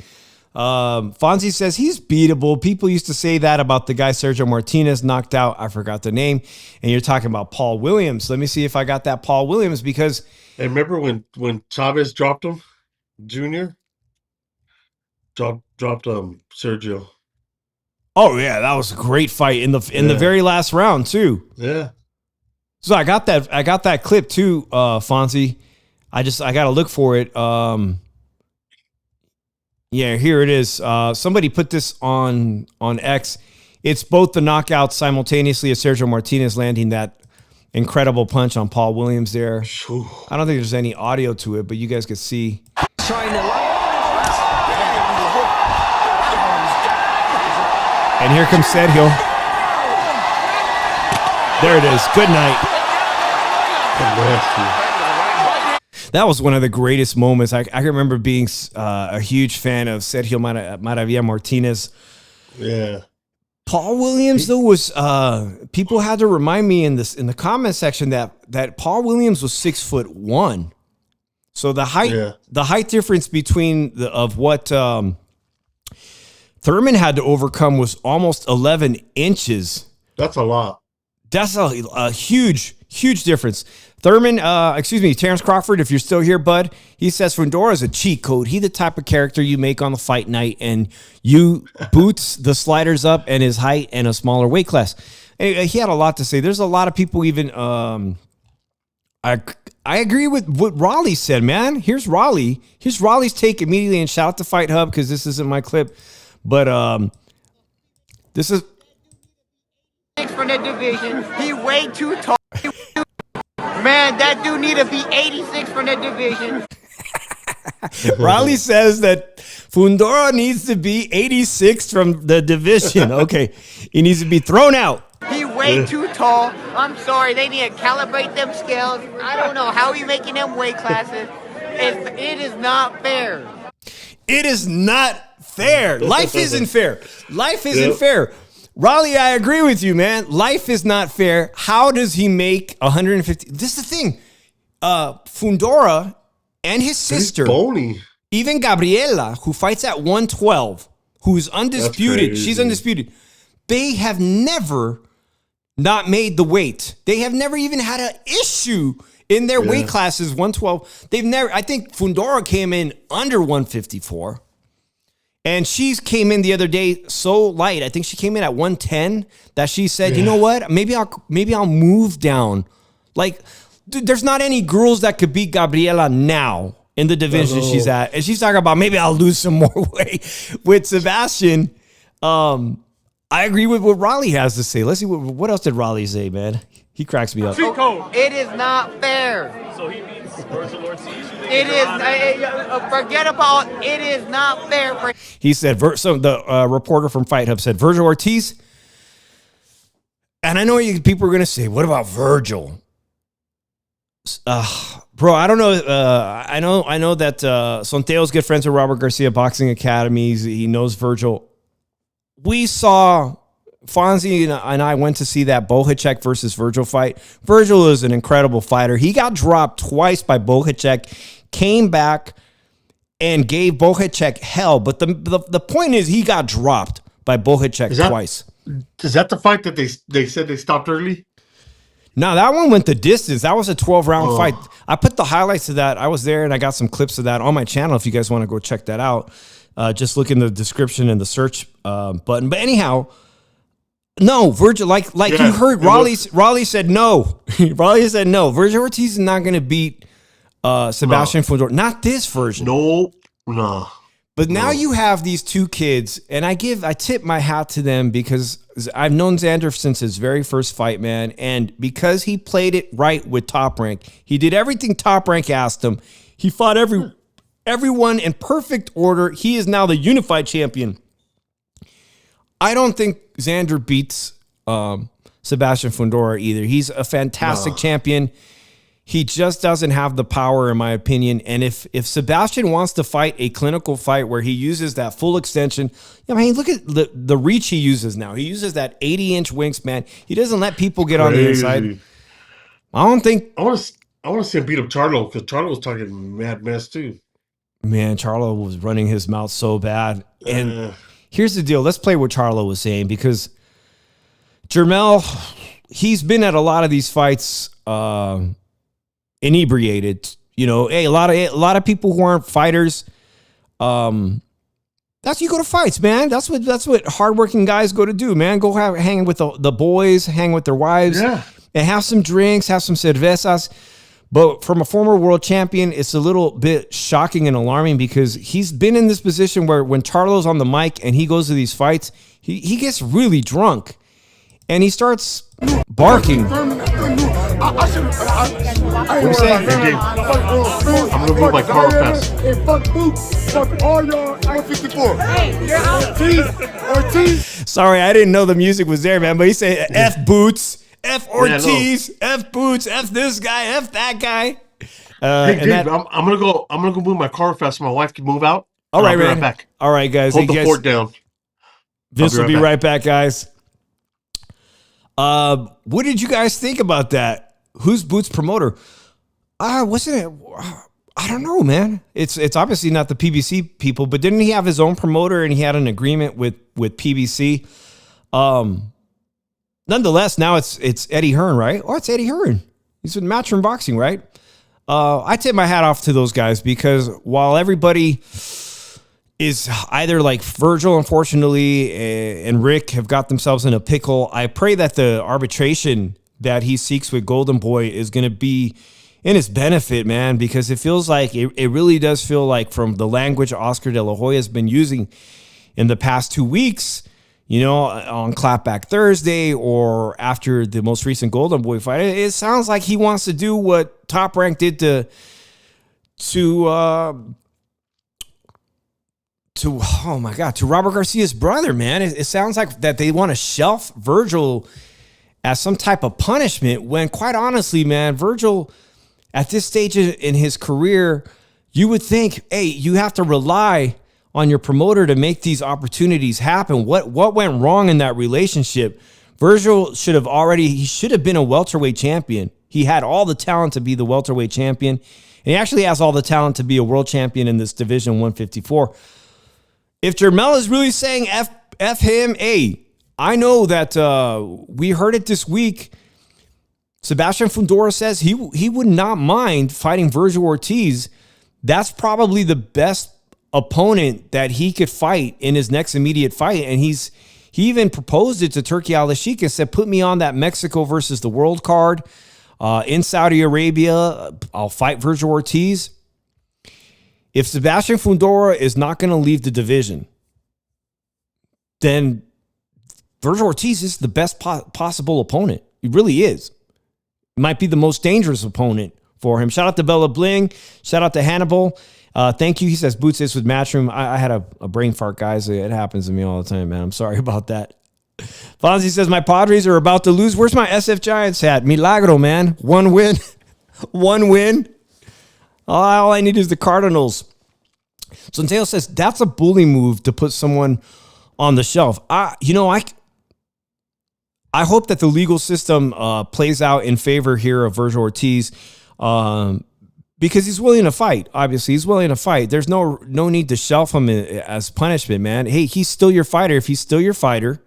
Fonzie says he's beatable. People used to say that about the guy Sergio Martinez knocked out. I forgot the name. And you're talking about Paul Williams. Let me see if I got that Paul Williams, because... Hey, remember when Chavez dropped him? Junior? Dropped Sergio. Oh, yeah, that was a great fight in the very last round, too. Yeah. So I got that clip too, Fonzie. I got to look for it. Yeah, here it is. Somebody put this on X. It's both the knockouts simultaneously as Sergio Martinez landing that incredible punch on Paul Williams there. I don't think there's any audio to it, but you guys can see. And here comes Sergio. There it is. Good night. That was one of the greatest moments. I remember being a huge fan of Sergio Maravilla Martinez. Yeah. Paul Williams, though, was people had to remind me in the comment section that Paul Williams was 6'1". So the height difference between what Thurman had to overcome was almost 11 inches. That's a lot. That's a huge difference. Thurman, Terrence Crawford, if you're still here, bud, he says Fundora is a cheat code. He the type of character you make on the fight night, and you boots the sliders up and his height and a smaller weight class. Anyway, he had a lot to say. There's a lot of people even. I agree with what Raleigh said, man. Here's Raleigh. Here's Raleigh's take immediately, and shout out to Fight Hub because this isn't my clip, but this is. From the division, he way too tall. Man, that dude need to be 86 from the division. Raleigh says that Fundora needs to be 86 from the division. Okay, he needs to be thrown out. He way way too tall. I'm sorry, they need to calibrate them scales. I don't know how you making them weight classes. It is not fair. It is not fair. Life isn't fair. Life isn't fair. Raleigh, I agree with you, man. Life is not fair. How does he make 150? This is the thing. Fundora and his sister, bony. even Gabriela, who fights at 112, who's undisputed. She's undisputed. They have never not made the weight. They have never even had an issue in their weight classes, 112. They've never, I think Fundora came in under 154. And she came in the other day so light. I think she came in at 110 that she said, you know what? Maybe I'll move down. Like, dude, there's not any girls that could beat Gabriela now in the division she's at. And she's talking about maybe I'll lose some more weight with Sebastian. I agree with what Raleigh has to say. Let's see, what else did Raleigh say, man? He cracks me up. It is not fair. So he beats Virgil Ortiz. It is, forget about, it is not fair for. He said, so the reporter from Fight Hub said, Virgil Ortiz. And I know people are going to say, what about Virgil? Bro, I don't know. I know that Sonteo's good friends with Robert Garcia Boxing Academies. He knows Virgil. We saw, Fonzie and I went to see that Bohacek versus Virgil fight. Virgil is an incredible fighter. He got dropped twice by Bohacek, came back and gave Bohacek hell. But the point is he got dropped by Bohacek twice. Is that the fight that they said they stopped early? No, that one went the distance. That was a 12-round fight. I put the highlights of that. I was there, and I got some clips of that on my channel if you guys want to go check that out. Just look in the description and the search button. But anyhow, no, Virgil, like you heard, Raleigh said no. Raleigh said no. Virgil Ortiz is not going to beat Sebastian Fundora. Not this version. No. But now you have these two kids, and I tip my hat to them because I've known Xander since his very first fight, man. And because he played it right with Top Rank, he did everything Top Rank asked him. He fought everyone in perfect order. He is now the unified champion. I don't think Xander beats Sebastian Fundora either. He's a fantastic champion. He just doesn't have the power, in my opinion. And if Sebastian wants to fight a clinical fight where he uses that full extension, I mean, look at the reach he uses now. He uses that 80-inch wingspan. He doesn't let people get on the inside. I don't think. I want to see him beat up Charlo because Charlo was talking mad mess too. Man, Charlo was running his mouth so bad. And here's the deal. Let's play what Charlo was saying because Jermel, he's been at a lot of these fights inebriated. You know, hey, a lot of people who aren't fighters, that's you go to fights, man. That's what hardworking guys go to do, man. Go hang with the boys, hang with their wives, and have some drinks, have some cervezas. But from a former world champion, it's a little bit shocking and alarming because he's been in this position where when Charlo's on the mic and he goes to these fights, he gets really drunk and he starts barking. What are you saying? Hey, Dave, I'm going to move my car fast. Fuck Boots. Fuck all y'all. 54. Hey, you're out. Ortiz. Sorry, I didn't know the music was there, man. But he said, F Boots. F Ortiz, F Boots, F this guy, F that guy. Hey, Dave, I'm gonna go move my car fast so my wife can move out. All right, man. Right back. All right, guys. Hold the fort down. Vince will be right back, guys. What did you guys think about that? Who's Boots' promoter? Wasn't it? I don't know, man. It's obviously not the PBC people, but didn't he have his own promoter and he had an agreement with PBC? Nonetheless, now it's Eddie Hearn, right? Oh, it's Eddie Hearn. He's with Matchroom Boxing, right? I tip my hat off to those guys because while everybody is either like Virgil, unfortunately, and Rick have got themselves in a pickle, I pray that the arbitration that he seeks with Golden Boy is going to be in his benefit, man, because it feels like it really does feel like from the language Oscar De La Hoya has been using in the past 2 weeks, you know, on Clapback Thursday or after the most recent Golden Boy fight, it sounds like he wants to do what Top Rank did to oh my God, to Robert Garcia's brother, man. It sounds like that they want to shelf Virgil as some type of punishment when, quite honestly, man, Virgil, at this stage in his career, you would think, hey, you have to rely on your promoter to make these opportunities happen. What went wrong in that relationship? Virgil should have been a welterweight champion. He had all the talent to be the welterweight champion. And he actually has all the talent to be a world champion in this division 154. If Jermell is really saying F him, hey, I know that we heard it this week. Sebastian Fundora says he would not mind fighting Virgil Ortiz. That's probably the best opponent that he could fight in his next immediate fight. And he even proposed it to Turki Al-Sheikh and said, put me on that Mexico versus the world card in Saudi Arabia. I'll fight Virgil Ortiz. If Sebastian Fundora is not going to leave the division, then Virgil Ortiz is the best possible opponent. He really is. Might be the most dangerous opponent for him. Shout out to Bella Bling. Shout out to Hannibal. Thank you. He says, Boots this with Matchroom. I had a brain fart, guys. It happens to me all the time, man. I'm sorry about that. Fonzie says, my Padres are about to lose. Where's my SF Giants hat? Milagro, man. One win. One win. All I need is the Cardinals. Santiago says, that's a bully move to put someone on the shelf. I hope that the legal system plays out in favor here of Virgil Ortiz because he's willing to fight. Obviously, he's willing to fight. There's no need to shelf him as punishment, man. Hey, he's still your fighter. If he's still your fighter,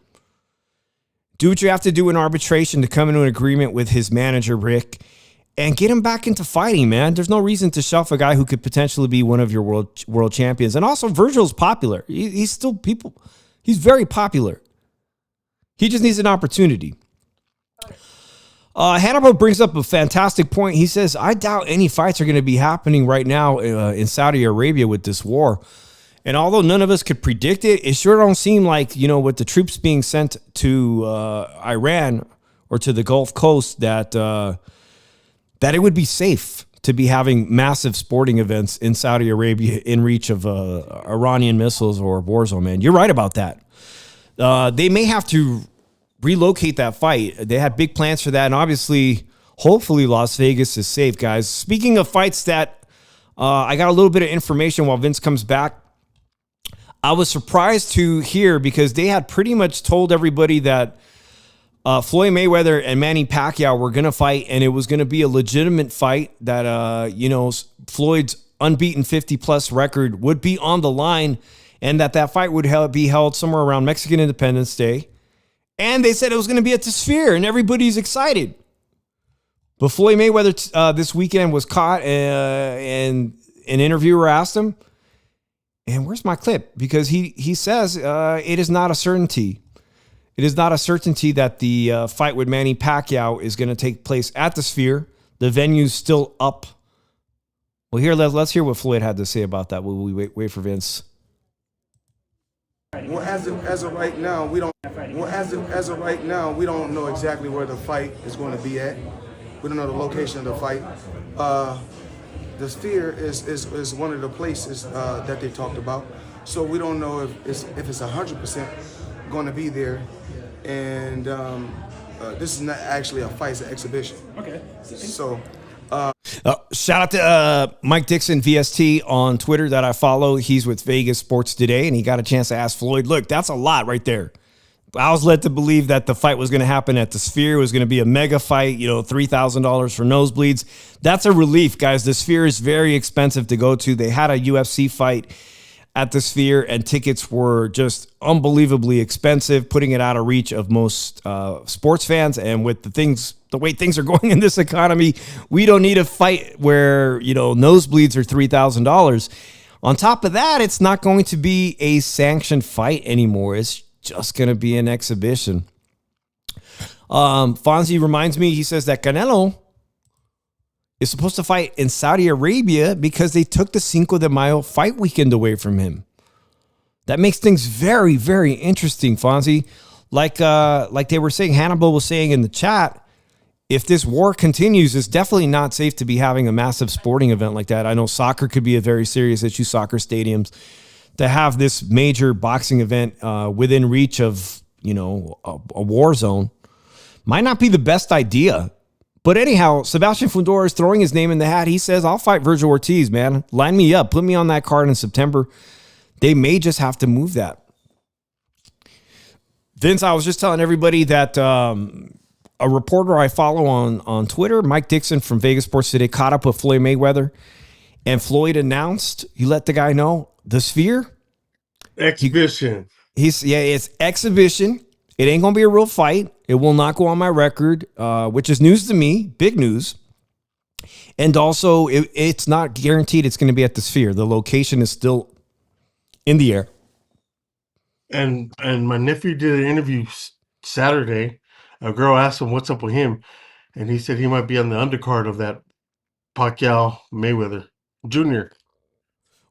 do what you have to do in arbitration to come into an agreement with his manager, Rick, and get him back into fighting, man. There's no reason to shelf a guy who could potentially be one of your world champions. And also, Virgil's popular. He's very popular. He just needs an opportunity. Hannibal brings up a fantastic point. He says, I doubt any fights are going to be happening right now in Saudi Arabia with this war. And although none of us could predict it, it sure don't seem like, with the troops being sent to Iran or to the Gulf Coast that it would be safe to be having massive sporting events in Saudi Arabia in reach of Iranian missiles or war zone, man. You're right about that. They may have to relocate that fight. They had big plans for that. And obviously, hopefully Las Vegas is safe, guys. Speaking of fights that I got a little bit of information while Vince comes back. I was surprised to hear because they had pretty much told everybody that Floyd Mayweather and Manny Pacquiao were going to fight, and it was going to be a legitimate fight that, Floyd's unbeaten 50-plus record would be on the line, and that fight would be held somewhere around Mexican Independence Day. And they said it was going to be at the Sphere, and everybody's excited. But Floyd Mayweather this weekend was caught, and an interviewer asked him, and where's my clip? Because he says it is not a certainty. It is not a certainty that the fight with Manny Pacquiao is going to take place at the Sphere. The venue's still up. Well, here, let's hear what Floyd had to say about that. Will we wait for Vince? Well, as of right now, we don't. Well, as of right now, we don't know exactly where the fight is going to be at. We don't know the location of the fight. The Sphere is one of the places that they talked about. So we don't know if it's 100% going to be there. And this is not actually a fight; it's an exhibition. Okay. So. Shout out to Mike Dixon, VST, on Twitter that I follow. He's with Vegas Sports Today, and he got a chance to ask Floyd, look, that's a lot right there. I was led to believe that the fight was going to happen at the Sphere. It was going to be a mega fight, $3,000 for nosebleeds. That's a relief, guys. The Sphere is very expensive to go to. They had a UFC fight at the Sphere, and tickets were just unbelievably expensive, putting it out of reach of most sports fans. And with the way things are going in this economy, we don't need a fight where, nosebleeds are $3,000. On top of that, it's not going to be a sanctioned fight anymore. It's just going to be an exhibition. Fonzie reminds me, he says that Canelo is supposed to fight in Saudi Arabia because they took the Cinco de Mayo fight weekend away from him. That makes things very, very interesting, Fonzie. Like they were saying, Hannibal was saying in the chat, if this war continues, it's definitely not safe to be having a massive sporting event like that. I know soccer could be a very serious issue, soccer stadiums. To have this major boxing event within reach of, a war zone Might not be the best idea. But anyhow, Sebastian Fundora is throwing his name in the hat. He says, I'll fight Virgil Ortiz, man. Line me up. Put me on that card in September. They may just have to move that. Vince, I was just telling everybody that a reporter I follow on Twitter, Mike Dixon from Vegas Sports Today, caught up with Floyd Mayweather. And Floyd announced, he let the guy know, the Sphere. Exhibition. It's exhibition. It ain't going to be a real fight. It will not go on my record, which is news to me, big news. And also, it's not guaranteed it's going to be at the Sphere. The location is still in the air. And my nephew did an interview Saturday. A girl asked him what's up with him, and he said he might be on the undercard of that Pacquiao Mayweather Jr.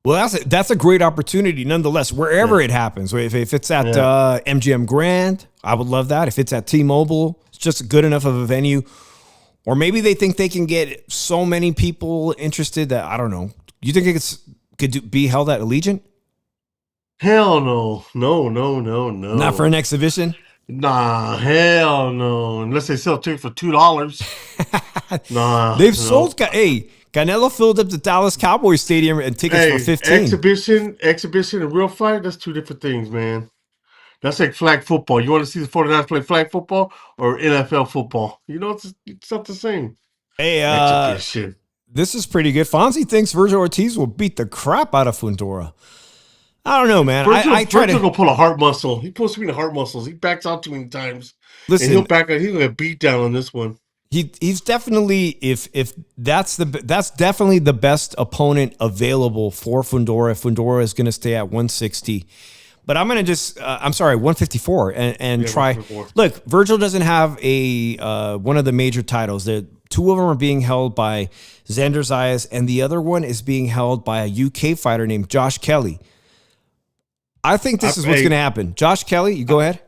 Well, that's a great opportunity nonetheless, wherever it happens. If it's at MGM Grand, I would love that. If it's at T-Mobile, it's just good enough of a venue. Or maybe they think they can get so many people interested that, I don't know. You think it could be held at Allegiant? Hell no. No. Not for an exhibition? Nah, hell no. Unless they sell tickets for $2. Nah. They've sold... Hey, Canelo filled up the Dallas Cowboys Stadium and tickets for $15. Exhibition and real fight, that's two different things, man. That's like flag football. You want to see the 49ers play flag football or NFL football? You know, it's not the same. Hey, exhibition. This is pretty good. Fonzie thinks Virgil Ortiz will beat the crap out of Fundora. I don't know, man. Virgil will pull a heart muscle. He pulls between the heart muscles. He backs out too many times. Listen, and he'll back out. He's going to beat down on this one. He's definitely if that's definitely the best opponent available for Fundora. Fundora is going to stay at 160, but I'm going to just 154 and try. 154. Look, Virgil doesn't have a one of the major titles. Two of them are being held by Xander Zayas, and the other one is being held by a UK fighter named Josh Kelly. I think this is what's going to happen. Josh Kelly, you go ahead.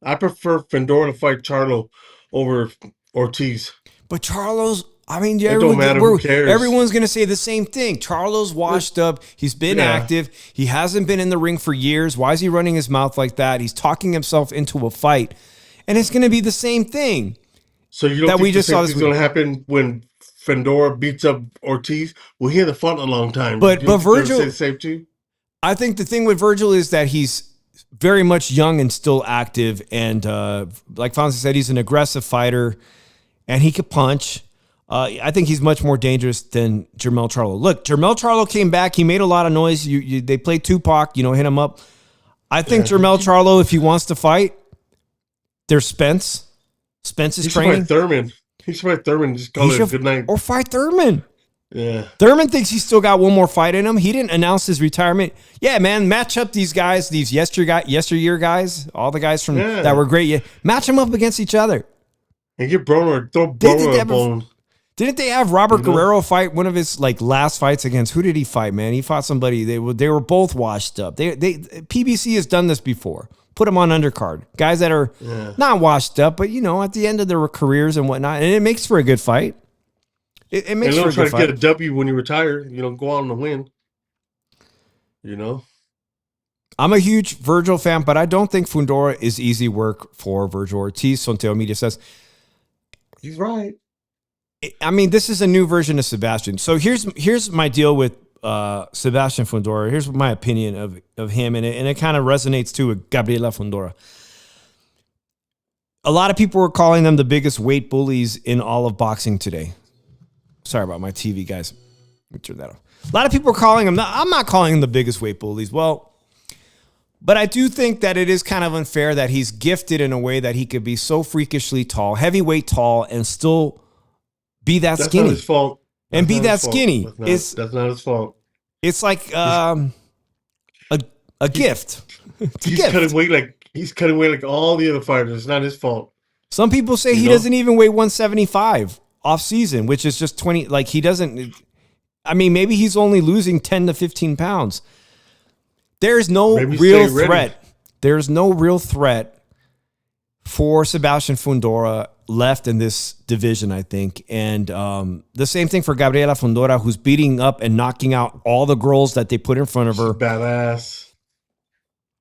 I prefer Fundora to fight Charlo over Ortiz. But Charlo's, I mean, don't matter, who cares? Everyone's going to say the same thing. Charlo's washed up. He's been active. He hasn't been in the ring for years. Why is he running his mouth like that? He's talking himself into a fight. And it's going to be the same thing. So you don't think the same thing's going to happen when Fundora beats up Ortiz? Well, he hasn't fought in a long time. But Virgil, say the same too? I think the thing with Virgil is that he's very much young and still active. And like Fonzie said, he's an aggressive fighter. And he could punch. I think he's much more dangerous than Jermell Charlo. Look, Jermell Charlo came back. He made a lot of noise. They played Tupac, hit him up. I think Jermell Charlo, if he wants to fight, there's Spence. Spence is training. He should fight Thurman. Just call it a good night. Or fight Thurman. Yeah. Thurman thinks he's still got one more fight in him. He didn't announce his retirement. Yeah, man, match up these guys, these yesteryear guys, all the guys that were great. Match them up against each other. And get Broner, throw Broner a bone. Didn't they have Robert Guerrero fight one of his last fights against? Who did he fight, man? He fought somebody. They were both washed up. PBC has done this before. Put them on undercard. Guys that are not washed up, but at the end of their careers and whatnot. And it makes for a good fight. It makes for a good fight. Try to get a W when you retire. Go out on a win. I'm a huge Virgil fan, but I don't think Fundora is easy work for Virgil Ortiz. Sonteo Media says. He's right. I mean, this is a new version of Sebastian. So here's my deal with Sebastian Fundora. Here's my opinion of him, and it kind of resonates too with Gabriela Fundora. A lot of people were calling them the biggest weight bullies in all of boxing today. Sorry about my TV, guys. Let me turn that off. A lot of people are calling them. I'm not calling them the biggest weight bullies. Well, but I do think that it is kind of unfair that he's gifted in a way that he could be so freakishly tall, heavyweight tall, and still be that skinny. That's not his fault. And be that skinny. That's not his fault. It's like a gift. He's cutting weight like all the other fighters. It's not his fault. Some people say he doesn't even weigh 175 off season, which is just 20. Like he doesn't. I mean, maybe he's only losing 10 to 15 pounds. There's no real threat. There's no real threat for Sebastian Fundora left in this division, I think. And the same thing for Gabriela Fundora, who's beating up and knocking out all the girls that they put in front of her. She's badass.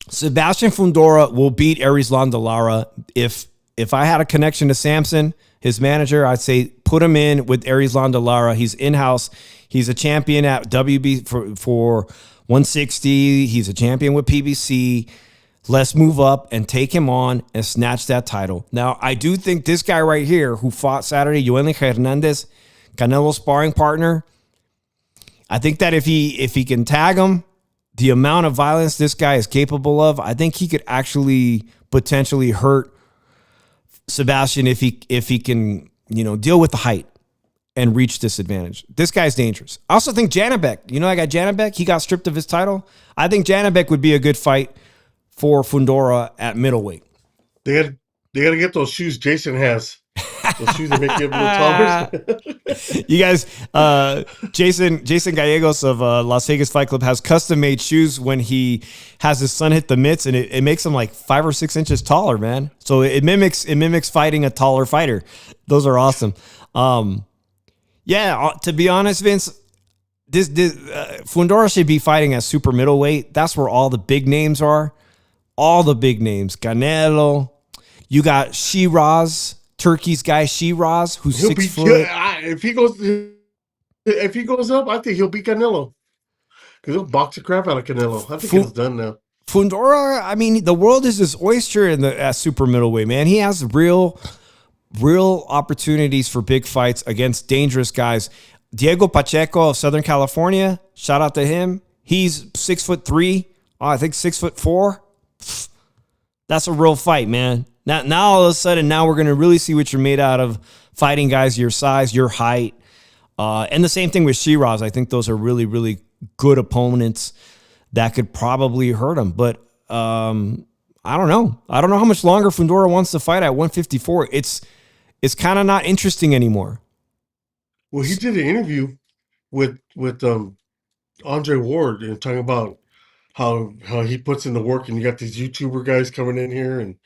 Sebastian Fundora will beat Arislan de Lara if if I had a connection to Samson, his manager, I'd say put him in with Aries Lara. He's in-house. He's a champion at WB for 160. He's a champion with PBC. Let's move up and take him on and snatch that title. Now, I do think this guy right here who fought Saturday, Yoeli Hernandez, Canelo's sparring partner, I think that if he can tag him, the amount of violence this guy is capable of, I think he could actually potentially hurt Sebastian if he can, deal with the height and reach this advantage. This guy's dangerous. I also think Janabek, I got Janabek, he got stripped of his title. I think Janabek would be a good fight for Fundora at middleweight. They got to get those shoes Jason has. Those shoes that make you a little taller. You guys, Jason Gallegos of Las Vegas Fight Club has custom-made shoes when he has his son hit the mitts, and it makes him like 5 or 6 inches taller, man. So it mimics fighting a taller fighter. Those are awesome. To be honest, Vince, this Fundora should be fighting at super middleweight. That's where all the big names are. All the big names. Canelo. You got Shiraz. Turkey's guy Shiraz, who's 6 foot. If he goes up, I think he'll beat Canelo because he'll box the crap out of Canelo. I think it's done now. Fundora, I mean, the world is his oyster at super middleweight, man. He has real opportunities for big fights against dangerous guys. Diego Pacheco of Southern California, shout out to him. He's 6'3", I think 6'4". That's a real fight, man. Now all of a sudden, we're going to really see what you're made out of fighting guys your size, your height. And the same thing with Shiraz. I think those are really, really good opponents that could probably hurt him. But I don't know. I don't know how much longer Fundora wants to fight at 154. It's kind of not interesting anymore. Well, he did an interview with Andre Ward and talking about how he puts in the work, and you got these YouTuber guys coming in here and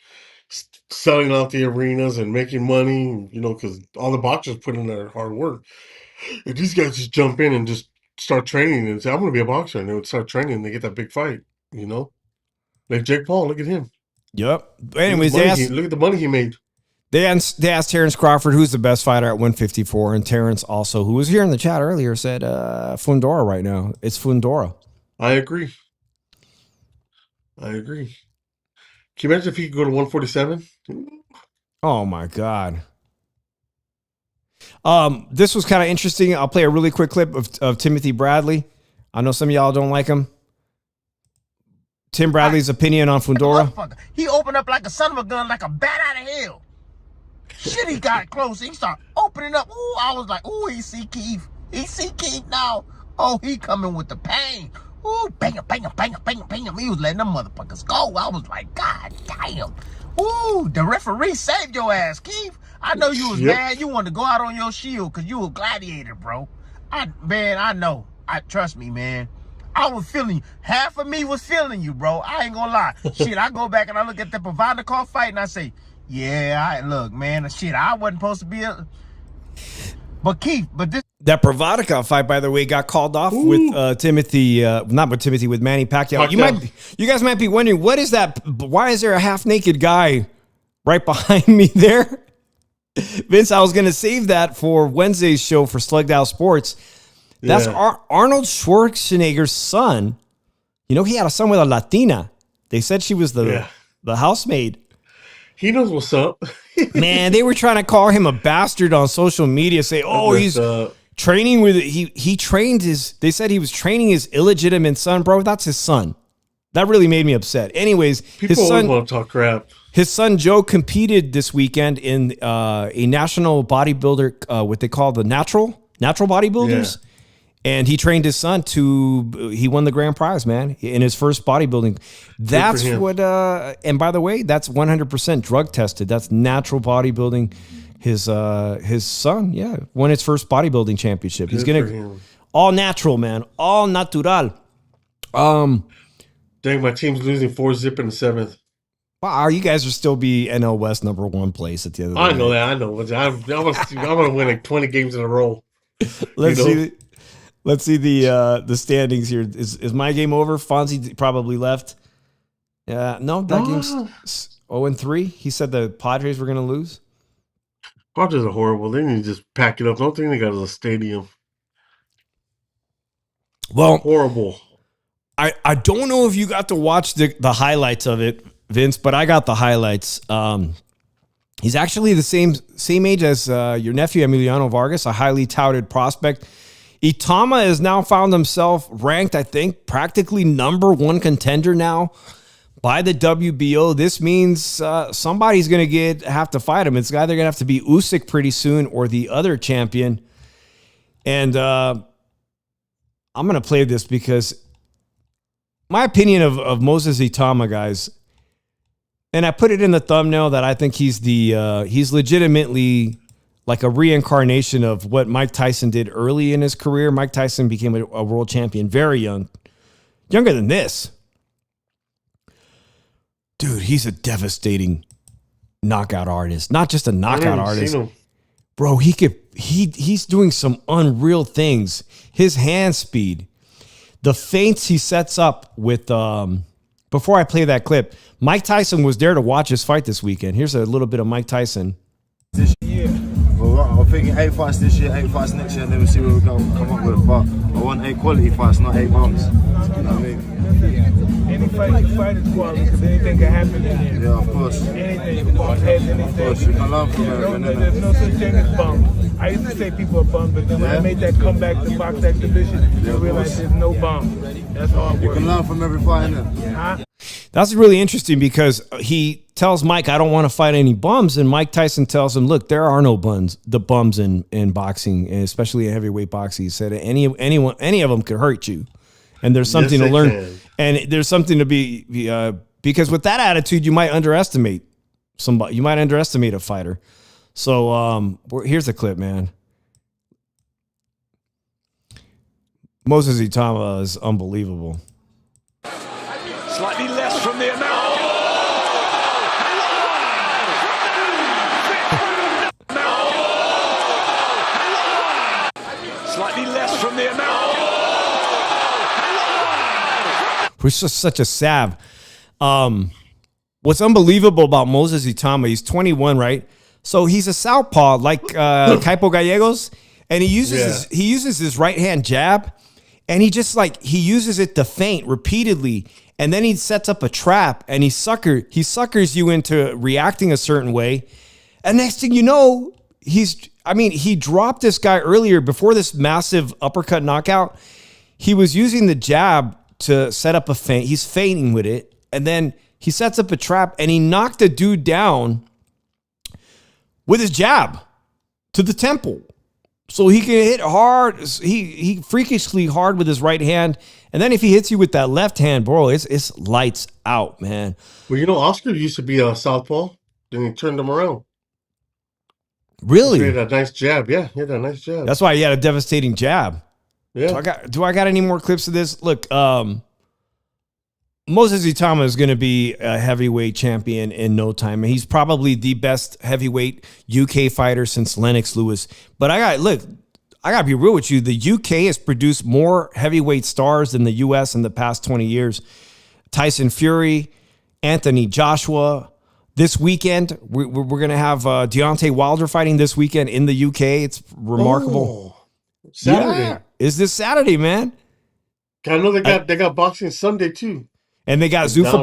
selling out the arenas and making money, because all the boxers put in their hard work. And these guys just jump in and just start training and say, I'm going to be a boxer. And they would start training and they get that big fight, Like Jake Paul, look at him. Yep. Anyways, look at the money he made. They asked Terrence Crawford, who's the best fighter at 154. And Terrence also, who was here in the chat earlier, said Fundora right now. It's Fundora. I agree. Can you imagine if he could go to 147? Oh, my God. This was kind of interesting. I'll play a really quick clip of Timothy Bradley. I know some of y'all don't like him. Tim Bradley's opinion on Fundora. He opened up like a son of a gun, like a bat out of hell. Shit, he got close. He started opening up. Ooh, I was like, ooh, he see Keith. He see Keith now. Oh, he coming with the pain. Ooh, bang, bang, bang, bang, bang. He was letting them motherfuckers go. I was like, God damn. Ooh, the referee saved your ass, Keith. I know you was mad. You wanted to go out on your shield because you a gladiator, bro. I know. Trust me, man. I was feeling you. Half of me was feeling you, bro. I ain't gonna lie. Shit, I go back and I look at the Pavardikov fight and I say, look, man, shit, I wasn't supposed to be But Keith, that Pavardikov fight, by the way, got called off with Timothy, not with Timothy, with Manny Pacquiao. You guys might be wondering, what is that? Why is there a half-naked guy right behind me there? Vince, I was going to save that for Wednesday's show for Slugged Out Sports. That's Arnold Schwarzenegger's son. He had a son with a Latina. They said she was the housemaid. He knows what's up. Man, they were trying to call him a bastard on social media, say, he's training with, he trained they said he was training his illegitimate son, bro. That's his son. That really made me upset. Anyways, People always want to talk crap. His son Joe competed this weekend in a national bodybuilder, what they call the natural bodybuilders. Yeah. And he trained his son he won the grand prize, man, in his first bodybuilding. That's what, and by the way, that's 100% drug tested. That's natural bodybuilding. His son, won his first bodybuilding championship. He's going to, all natural, man, all natural. Dang, my team's losing 4-0 in the 7th. Wow, you guys will still be NL West #1 place at the end of the I know that. I know. I'm going to win like 20 games in a row. Let's see the standings here. Is my game over? Fonzie probably left. Yeah, no, that game's. 0-3. He said the Padres were going to lose. Padres are horrible. They need to just pack it up. The only thing they got is a stadium. Well, horrible. I don't know if you got to watch the highlights of it, Vince, but I got the highlights. He's actually the same age as your nephew, Emiliano Vargas, a highly touted prospect. Itauma has now found himself ranked, I think, practically number one contender now by the WBO. This means somebody's going to have to fight him. It's either going to have to be Usyk pretty soon or the other champion. And I'm going to play this because my opinion of Moses Itauma, guys, and I put it in the thumbnail that I think he's legitimately like a reincarnation of what Mike Tyson did early in his career. Mike Tyson became a world champion very young, younger than this. Dude, he's a devastating knockout artist. Not just a knockout artist. Bro, he's doing some unreal things. His hand speed, the feints he sets up with before I play that clip, Mike Tyson was there to watch his fight this weekend. Here's a little bit of Mike Tyson. This year. Well, I'm thinking 8 fights this year, 8 fights next year, and then we'll see what we can come up with. But I want 8 quality fights, not 8 bums. You know what I mean? Any fight you fight is quality because anything can happen in there. Yeah, of course. Anything, bump heads, anything. Of course, you can learn from it. There's no such thing as bums. I used to say people are bums, but then when I made that comeback to box exhibition, I realized there's no bums. That's hard work. You can learn from every fight, innit? Huh? That's really interesting because he tells Mike, I don't want to fight any bums. And Mike Tyson tells him, look, there are no bums in boxing, and especially in heavyweight boxing. He said any of them could hurt you. And there's something to learn. Can. And there's something to be because with that attitude, you might underestimate somebody. You might underestimate a fighter. So here's the clip, man. Moses Itauma is unbelievable. Slightly less from the amount. Slightly less from the amount. We're just such a sav. What's unbelievable about Moses Itauma, he's 21, right? So he's a southpaw like Kypo Gyos, and he uses his right hand jab, and he uses it to feint repeatedly, and then he sets up a trap, and he suckers you into reacting a certain way, and next thing you know, he dropped this guy earlier before this massive uppercut knockout. He was using the jab to set up a feint. He's feinting with it, and then he sets up a trap, and he knocked a dude down with his jab to the temple. So he can hit hard. He freakishly hard with his right hand. And then if he hits you with that left hand, bro, it's lights out, man. Well, Oscar used to be a southpaw. Then he turned him around. Really? He had a nice jab. Yeah, he had a nice jab. That's why he had a devastating jab. Yeah. Do I got any more clips of this? Look, Moses Itauma is going to be a heavyweight champion in no time. He's probably the best heavyweight UK fighter since Lennox Lewis. But I got to be real with you. The UK has produced more heavyweight stars than the US in the past 20 years. Tyson Fury, Anthony Joshua. This weekend, we're going to have Deontay Wilder fighting this weekend in the UK. It's remarkable. Saturday. Yeah. Is this Saturday, man? I know they got boxing Sunday too. And they got Zuffa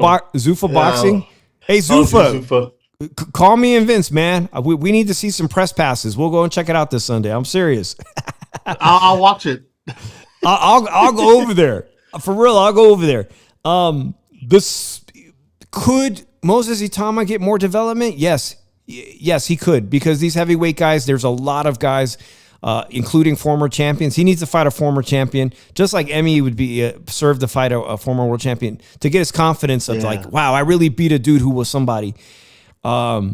boxing. Hey, Zuffa, call me and Vince, man. We need to see some press passes. We'll go and check it out this Sunday. I'm serious. I'll watch it. I'll go over there. For real, I'll go over there. Could Moses Itauma get more development? Yes, he could, because these heavyweight guys, there's a lot of guys, including former champions. He needs to fight a former champion, just like Emmy would be served to fight a former world champion to get his confidence of like, wow, I really beat a dude who was somebody. I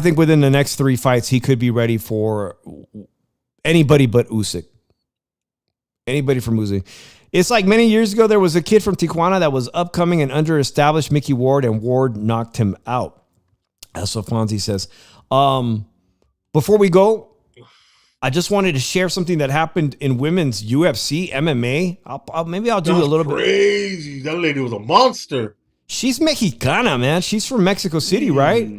think within the next 3 fights, he could be ready for anybody but Usyk. Anybody from Usyk. It's like many years ago, there was a kid from Tijuana that was upcoming and under-established Mickey Ward, and Ward knocked him out. As Fonzie says. Before we go, I just wanted to share something that happened in women's UFC, MMA. Maybe I'll do a little bit. Crazy. That lady was a monster. She's Mexicana, man. She's from Mexico City, right?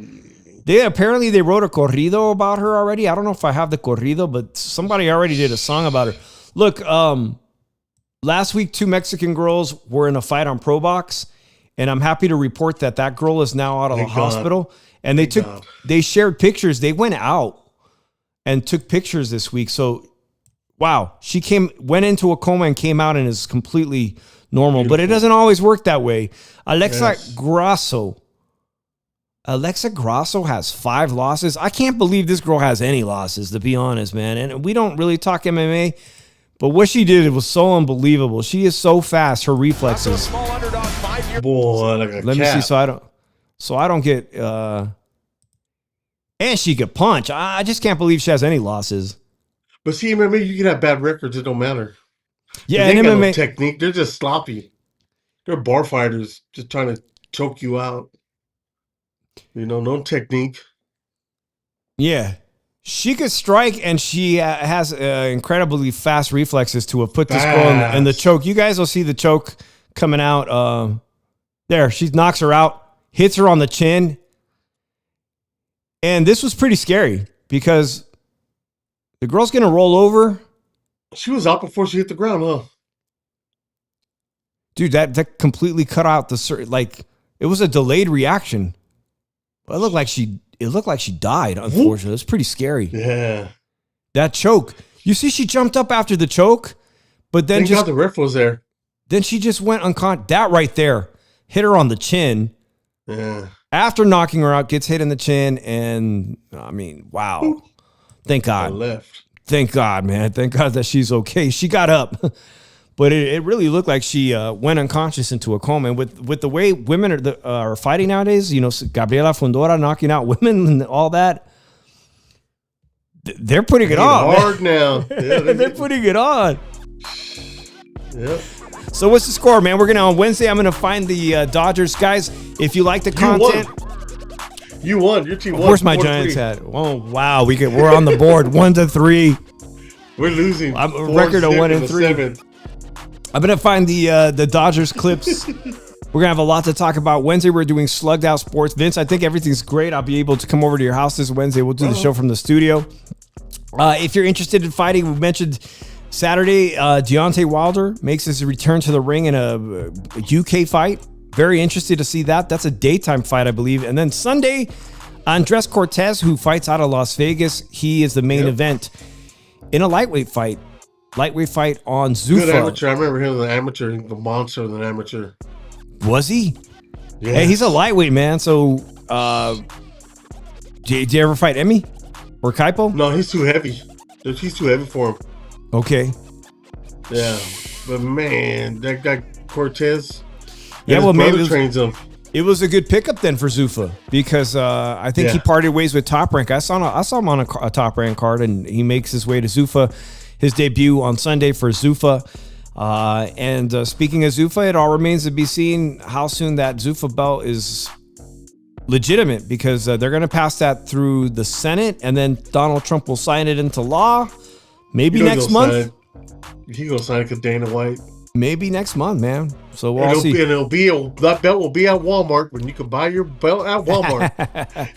They wrote a corrido about her already. I don't know if I have the corrido, but somebody already did a song about her. Look, last week, 2 Mexican girls were in a fight on Pro Box, and I'm happy to report that girl is now out of the hospital. And they shared pictures. They went out and took pictures this week. So, wow, she went into a coma and came out and is completely normal. Beautiful. But it doesn't always work that way. Alexa Grasso has 5 losses. I can't believe this girl has any losses, to be honest, man. And we don't really talk MMA, but what she did, it was so unbelievable. She is so fast, her reflexes. Boy, like a Let me see, so I don't get and she could punch. I just can't believe she has any losses. But see, MMA, you can have bad records, it don't matter. Yeah, they and got MMA no technique, they're just sloppy. They're bar fighters just trying to choke you out. You know, no technique. Yeah. She could strike, and she has incredibly fast reflexes to have put this girl in the choke. You guys will see the choke coming out. There, she knocks her out, hits her on the chin. And this was pretty scary because the girl's going to roll over. She was out before she hit the ground, huh? Dude, that completely cut out it was a delayed reaction. It looked like she died, unfortunately. It's pretty scary. Yeah. That choke. You see, she jumped up after the choke, but then Thank God the ref was there. Then she just went unconscious. That right there hit her on the chin. Yeah. After knocking her out, gets hit in the chin, and I mean, wow. Thank God. Left. Thank God, man. Thank God that she's okay. She got up. But it really looked like she went unconscious into a coma. And with the way women are fighting nowadays, you know, Gabriela Fundora knocking out women and all that, they're putting it on. Hard now. Yeah, they're putting it on. Yep. So what's the score, man? On Wednesday, I'm going to find the Dodgers. Guys, if you like the content. You won. Your team won. Of course my Giants had. Oh, wow. We're on the board 1-3. We're losing. I'm a record of 1-3. I'm going to find the Dodgers clips. We're going to have a lot to talk about. Wednesday, we're doing Slugged Out Sports. Vince, I think everything's great. I'll be able to come over to your house this Wednesday. We'll do the show from the studio. If you're interested in fighting, we mentioned Saturday, Deontay Wilder makes his return to the ring in a UK fight. Very interested to see that. That's a daytime fight, I believe. And then Sunday, Andres Cortez, who fights out of Las Vegas. He is the main event in a lightweight fight. Lightweight fight on Zuffa. Good amateur. I remember him as an amateur, the monster of an amateur. Was he? Yeah. Hey, he's a lightweight, man. So, did you ever fight Emmy or Kypo? No, he's too heavy. He's too heavy for him. Okay. Yeah, but man, that guy Cortez. Yeah, well, maybe trains him. It was a good pickup then for Zuffa because I think he parted ways with Top Rank. I saw him on a Top Rank card, and he makes his way to Zuffa. His debut on Sunday for Zuffa. And speaking of Zuffa, it all remains to be seen how soon that Zuffa belt is legitimate because they're going to pass that through the Senate, and then Donald Trump will sign it into law. Maybe next month. He's going to sign it because Dana White. Maybe next month, man. So we'll see. That belt will be at Walmart when you can buy your belt at Walmart.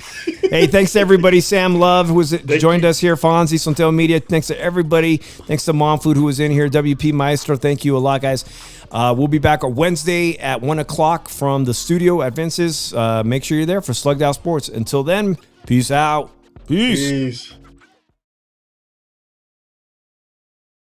Hey, thanks to everybody. Sam Love, who joined us here. Fonzie, Sontel Media. Thanks to everybody. Thanks to Mom Food, who was in here. WP Maestro. Thank you a lot, guys. We'll be back on Wednesday at 1 o'clock from the studio at Vince's. Make sure you're there for Slugged Out Sports. Until then, peace out. Peace.